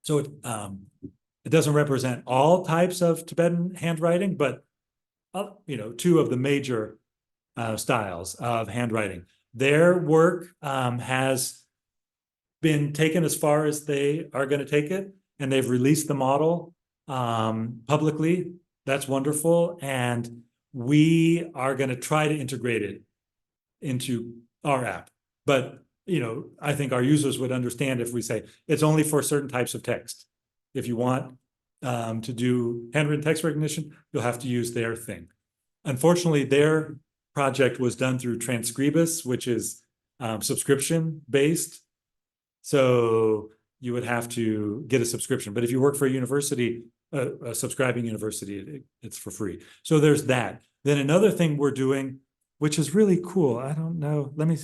So it doesn't represent all types of Tibetan handwriting, but two of the major styles of handwriting. Their work has been taken as far as they are going to take it, and they've released the model publicly. That's wonderful, and we are going to try to integrate it into our app. But I think our users would understand if we say it's only for certain types of text. If you want to do handwritten text recognition, you'll have to use their thing. Unfortunately, their project was done through Transcribus, which is subscription based. So you would have to get a subscription. But if you work for a university, a subscribing university, it's for free. So there's that. Then another thing we're doing, which is really cool. I don't know. Let me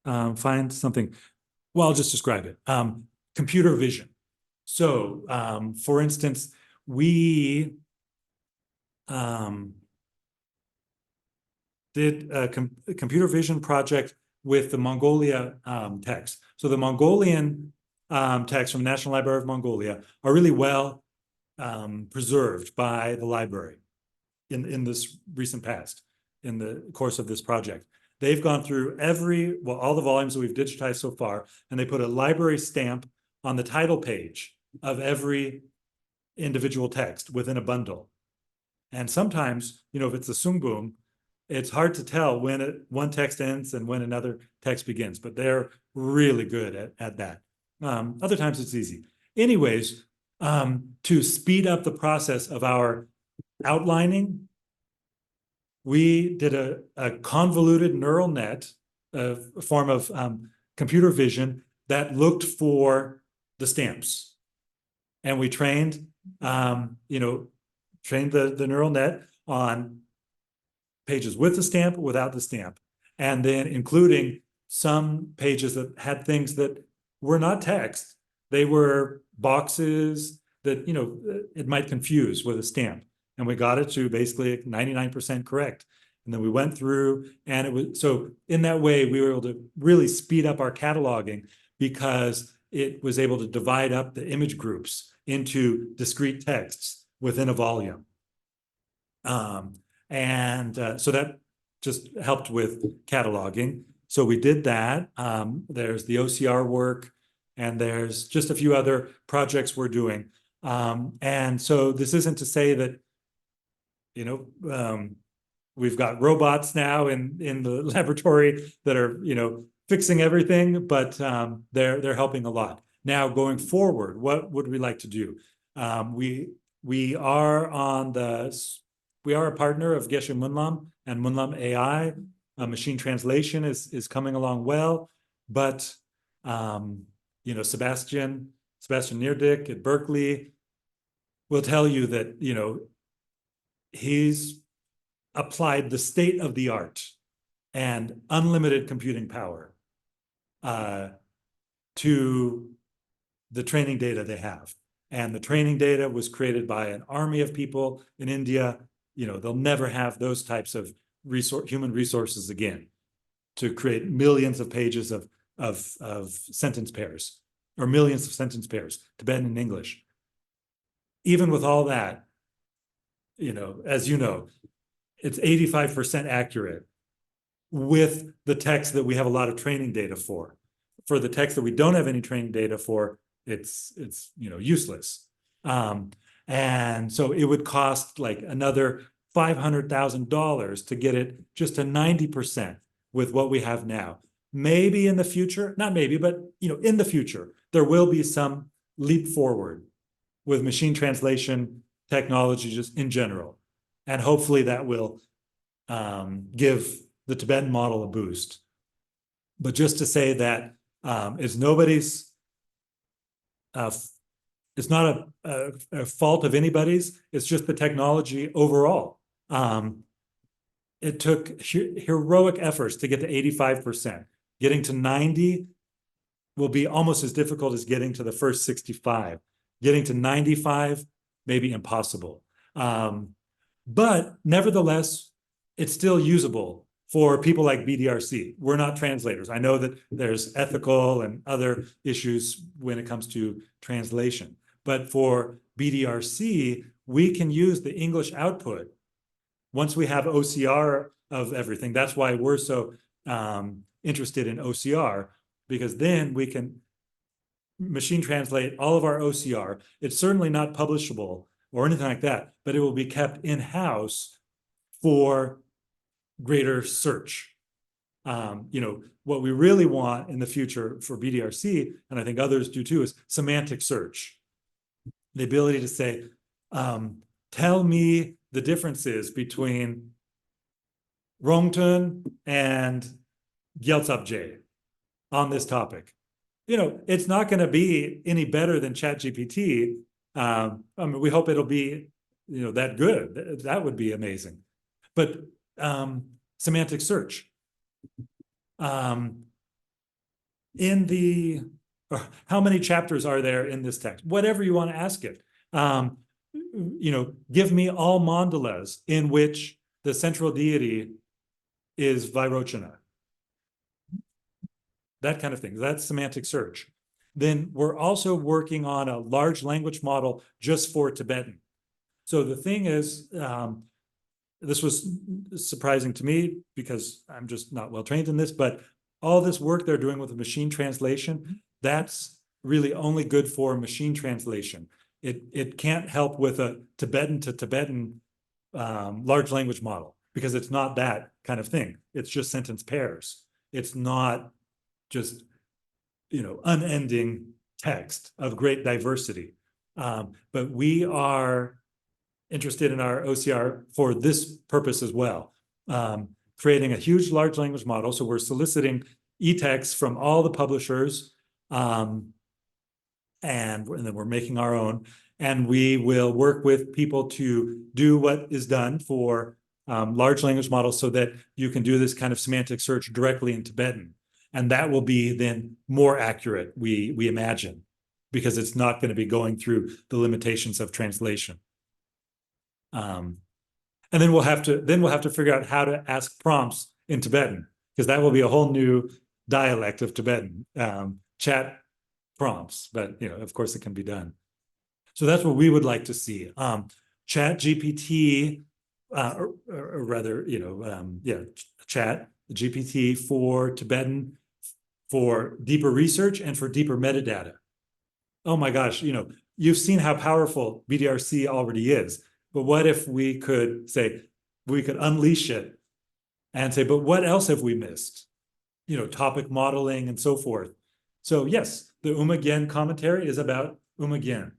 find something. Well, I'll just describe it. Computer vision. So, for instance, we did a computer vision project with the Mongolia text. So the Mongolian texts from the National Library of Mongolia are really well preserved by the library in this recent past, in the course of this project. They've gone through all the volumes that we've digitized so far, and they put a library stamp on the title page of every individual text within a bundle. And sometimes, if it's a Sungbum, it's hard to tell when one text ends and when another text begins, but they're really good at that. Other times it's easy. Anyways, to speed up the process of our outlining, we did a convoluted neural net, a form of computer vision that looked for the stamps. And we trained, the neural net on pages with the stamp, without the stamp, and then including some pages that had things that were not text. They were boxes that, it might confuse with a stamp. And we got it to basically 99% correct. And then we went through, and it was, so in that way, we were able to really speed up our cataloging because it was able to divide up the image groups into discrete texts within a volume. So that just helped with cataloging. So we did that. There's the OCR work, and there's just a few other projects we're doing. And so this isn't to say that, we've got robots now in the laboratory that are, fixing everything, but they're helping a lot. Now, going forward, what would we like to do? We are a partner of Geshe Munlam and Munlam AI. Machine translation is coming along well, but Sebastian Neerdick at Berkeley will tell you that he's applied the state of the art and unlimited computing power to the training data they have. And the training data was created by an army of people in India. They'll never have those types of human resources again to create millions of pages of sentence pairs, or millions of sentence pairs, Tibetan and English. Even with all that, as it's 85% accurate with the text that we have a lot of training data for. For the text that we don't have any training data for, it's useless. And so it would cost like another $500,000 to get it just to 90% with what we have now. Maybe in the future, not maybe, but in the future, there will be some leap forward with machine translation technology just in general. And hopefully that will give the Tibetan model a boost. But just to say that it's nobody's, it's not a fault of anybody's, it's just the technology overall. It took heroic efforts to get to 85%. Getting to 90 will be almost as difficult as getting to the first 65. Getting to 95, maybe impossible. But nevertheless, it's still usable for people like BDRC. We're not translators. I know that there's ethical and other issues when it comes to translation. But for BDRC, we can use the English output once we have OCR of everything. That's why we're so interested in OCR, because then we can machine translate all of our OCR. It's certainly not publishable or anything like that, but it will be kept in-house for greater search. What we really want in the future for BDRC, and I think others do too, is semantic search. The ability to say, tell me the differences between Rongtun and Gyaltsab on this topic. It's not going to be any better than ChatGPT. We hope it'll be, that good. That would be amazing. But semantic search. How many chapters are there in this text? Whatever you want to ask it. Give me all mandalas in which the central deity is Vairochana. That kind of thing. That's semantic search. Then we're also working on a large language model just for Tibetan. So the thing is, this was surprising to me because I'm just not well trained in this, but all this work they're doing with the machine translation, that's really only good for machine translation. It can't help with a Tibetan to Tibetan large language model because it's not that kind of thing. It's just sentence pairs. It's not just, unending text of great diversity. But we are interested in our OCR for this purpose as well, creating a huge large language model. So we're soliciting e-texts from all the publishers, and then we're making our own. And we will work with people to do what is done for large language models so that you can do this kind of semantic search directly in Tibetan. And that will be then more accurate, we imagine, because it's not going to be going through the limitations of translation. And then we'll have to figure out how to ask prompts in Tibetan, because that will be a whole new dialect of Tibetan, chat prompts. But of course, it can be done. So that's what we would like to see. Chat GPT, or rather, Chat GPT for Tibetan, for deeper research and for deeper metadata. Oh my gosh, you've seen how powerful BDRC already is. But what if we could unleash it and say, but what else have we missed? Topic modeling and so forth. So yes, the Umagyen commentary is about Umagyen,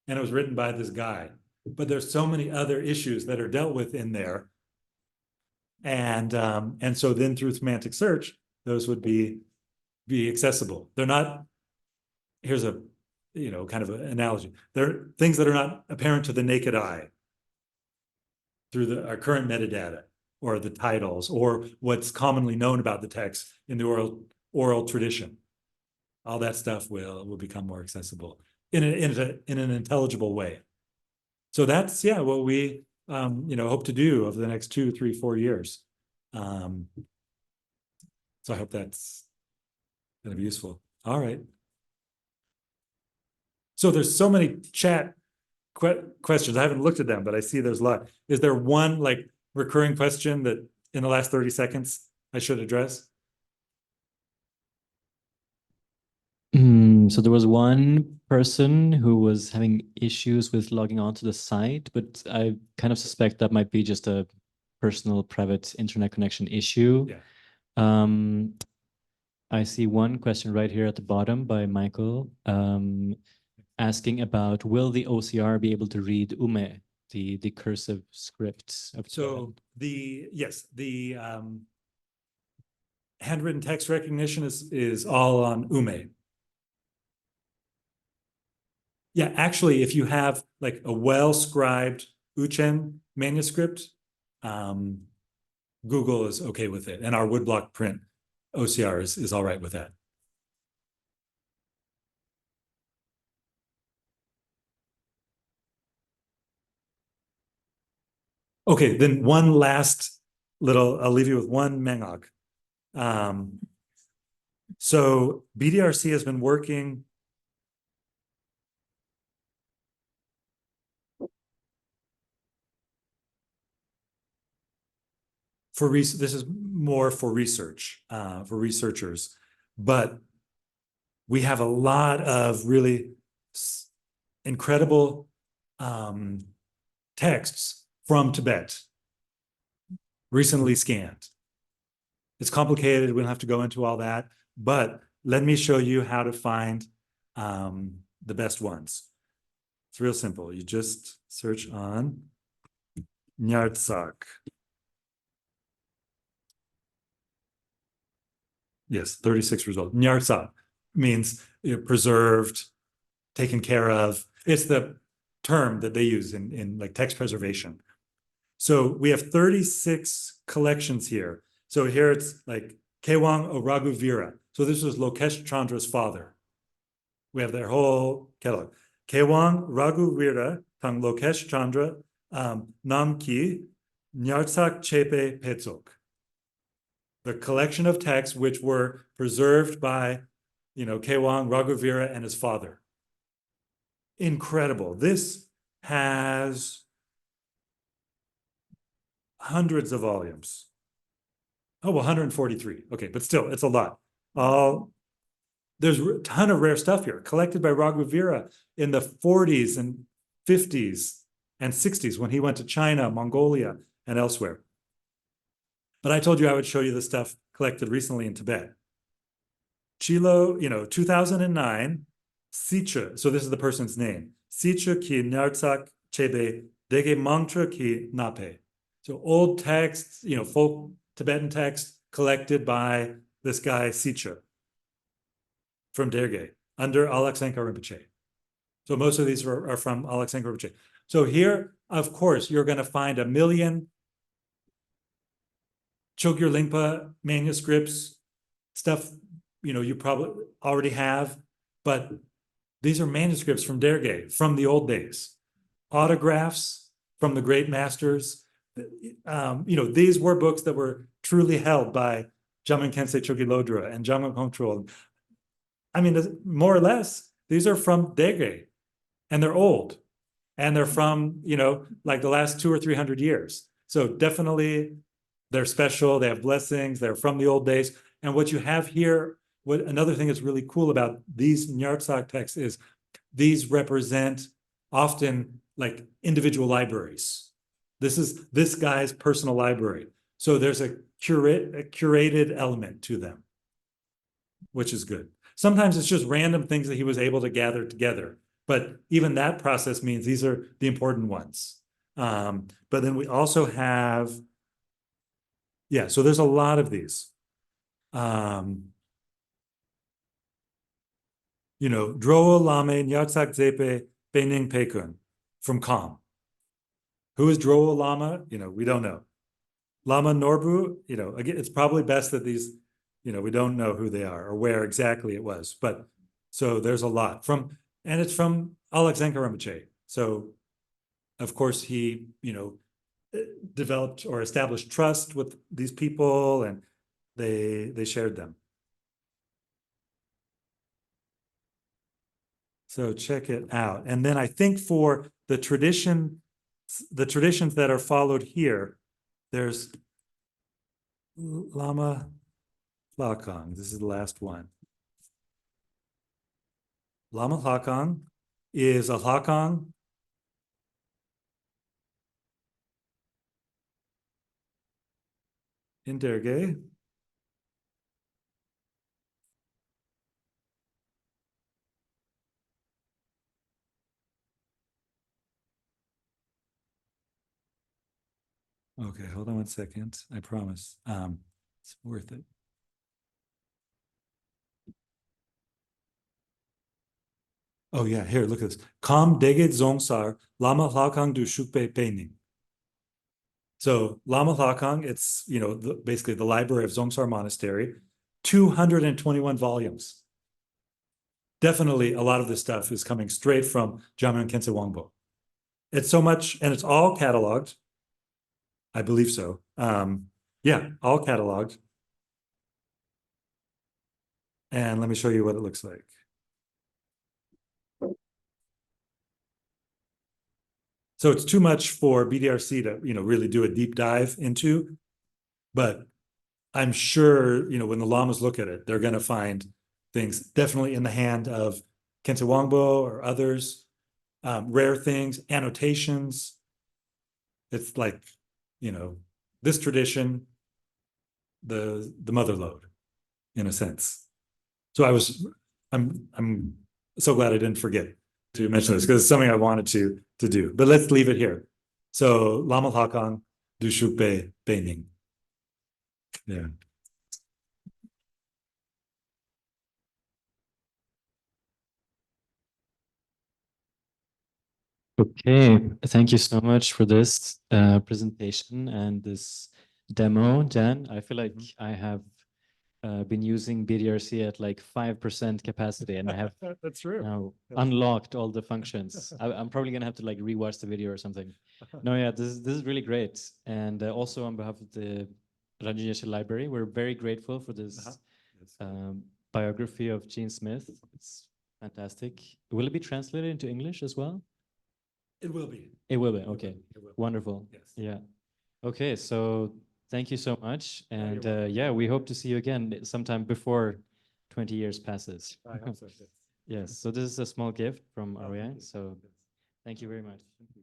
and it was written by this guy. But there's so many other issues that are dealt with in there. And so then through semantic search, those would be accessible. They're not, here's a kind of an analogy. They're things that are not apparent to the naked eye through our current metadata or the titles or what's commonly known about the text in the oral tradition. All that stuff will become more accessible in an intelligible way. So that's what we hope to do over the next 2, 3, 4 years. So I hope that's going to be useful. All right. So there's so many chat questions. I haven't looked at them, but I see there's a lot. Is there one recurring question that in the last 30 seconds I should address? So there was one person who was having issues with logging onto the site, but I kind of suspect that might be just a personal private internet connection issue. Yeah. I see one question right here at the bottom by Michael, asking about, will the OCR be able to read Ume, the cursive script of So the handwritten text recognition is all on Ume. Yeah, actually, if you have like a well-scribed Uchen manuscript, Google is okay with it, and our woodblock print OCR is all right with that. Okay, then one last little, I'll leave you with one mengok. So BDRC has been working for this is more for research, for researchers, but we have a lot of really incredible texts from Tibet, recently scanned. It's complicated, we don't have to go into all that, but let me show you how to find the best ones. It's real simple. You just search on Nyartsak. Yes, 36 results. Nyartsak means preserved, taken care of. It's the term that they use in like text preservation. So we have 36 collections here. So here it's like Kewang o Raghuvira. So this was Lokesh Chandra's father. We have their whole catalog. Kewang Raghuvira Tang Lokesh Chandra Namki Nyartsak Chepe Petsok. The collection of texts which were preserved by, Kewang Raghuvira and his father. Incredible. This has hundreds of volumes. Oh, 143. Okay, but still, it's a lot. There's a ton of rare stuff here, collected by Raghuvira in the 40s and 50s and 60s when he went to China, Mongolia, and elsewhere. But I told you I would show you the stuff collected recently in Tibet. Chilo, 2009, Sicha, so this is the person's name, Sicha ki Nyartsak Chebe Dege Mantra ki Nape. So old texts, folk Tibetan texts collected by this guy Sicha from Dergé under Alaksanka Rinpoche. So most of these are from Alaksanka Rinpoche. So here, of course, you're going to find 1 million Chogyur Lingpa manuscripts, stuff you probably already have, but these are manuscripts from Dergé from the old days, autographs from the great masters. These were books that were truly held by Jamgon Khyentse Chogyur Lodra and Jamgon Kongtrul. I mean, more or less, these are from Dergé, and they're old, and they're from like the last 200 or 300 years. So definitely, they're special. They have blessings. They're from the old days. And what you have here, another thing that's really cool about these Nyartsak texts is these represent often like individual libraries. This is this guy's personal library. So there's a curated element to them, which is good. Sometimes it's just random things that he was able to gather together. But even that process means these are the important ones. But then we also have, so there's a lot of these. Droa Lame Nyartsak Zepe Bening Pekun from Kham. Who is Droa Lama? We don't know. Lama Norbu, again, it's probably best that these, we don't know who they are or where exactly it was. But so there's a lot and it's from Alaksanka Rinpoche. So of course he, developed or established trust with these people, and they shared them. So check it out. And then I think for the traditions that are followed here, there's Lama Hlakang. This is the last one. Lama Hlakang is a Hlakang in Dergé. Okay, hold on one second. I promise. It's worth it. Oh yeah, here, look at this. Kam Dege Zongsar Lama Lakang du Shukpe Peining. So Lama Lakang, it's, you know, basically the library of Zongsar Monastery, 221 volumes. Definitely a lot of this stuff is coming straight from Jamyang Khyentse Wangpo. It's so much, and it's all cataloged. I believe so. Yeah, all cataloged. And let me show you what it looks like. So it's too much for BDRC to, you know, really do a deep dive into, but I'm sure, you know, when the lamas look at it, they're going to find things definitely in the hand of Khyentse Wangpo or others, rare things, annotations. It's like, you know, this tradition, the mother lode, in a sense. So I'm so glad I didn't forget to mention this because it's something I wanted to do. But let's leave it here. So Lama Lakang du Shukpe Peining. Yeah. Okay, thank you so much for this presentation and this demo, Jan. I feel like I have been using BDRC at like 5% capacity, and I have That's true. now unlocked all the functions. I'm probably gonna have to like rewatch the video or something. No, yeah, this is really great. And also on behalf of the Ranjinesh Library, we're very grateful for this biography of Gene Smith. It's fantastic. Will it be translated into English as well? It will be. It will be. Okay. It will. Wonderful. Yes. Yeah. Okay. So thank you so much. you're And welcome. yeah, we hope to see you again sometime before 20 years passes. I hope so. Yes. So this is a small gift from Oh, ROI. thank you. So thank you very much. Thank you.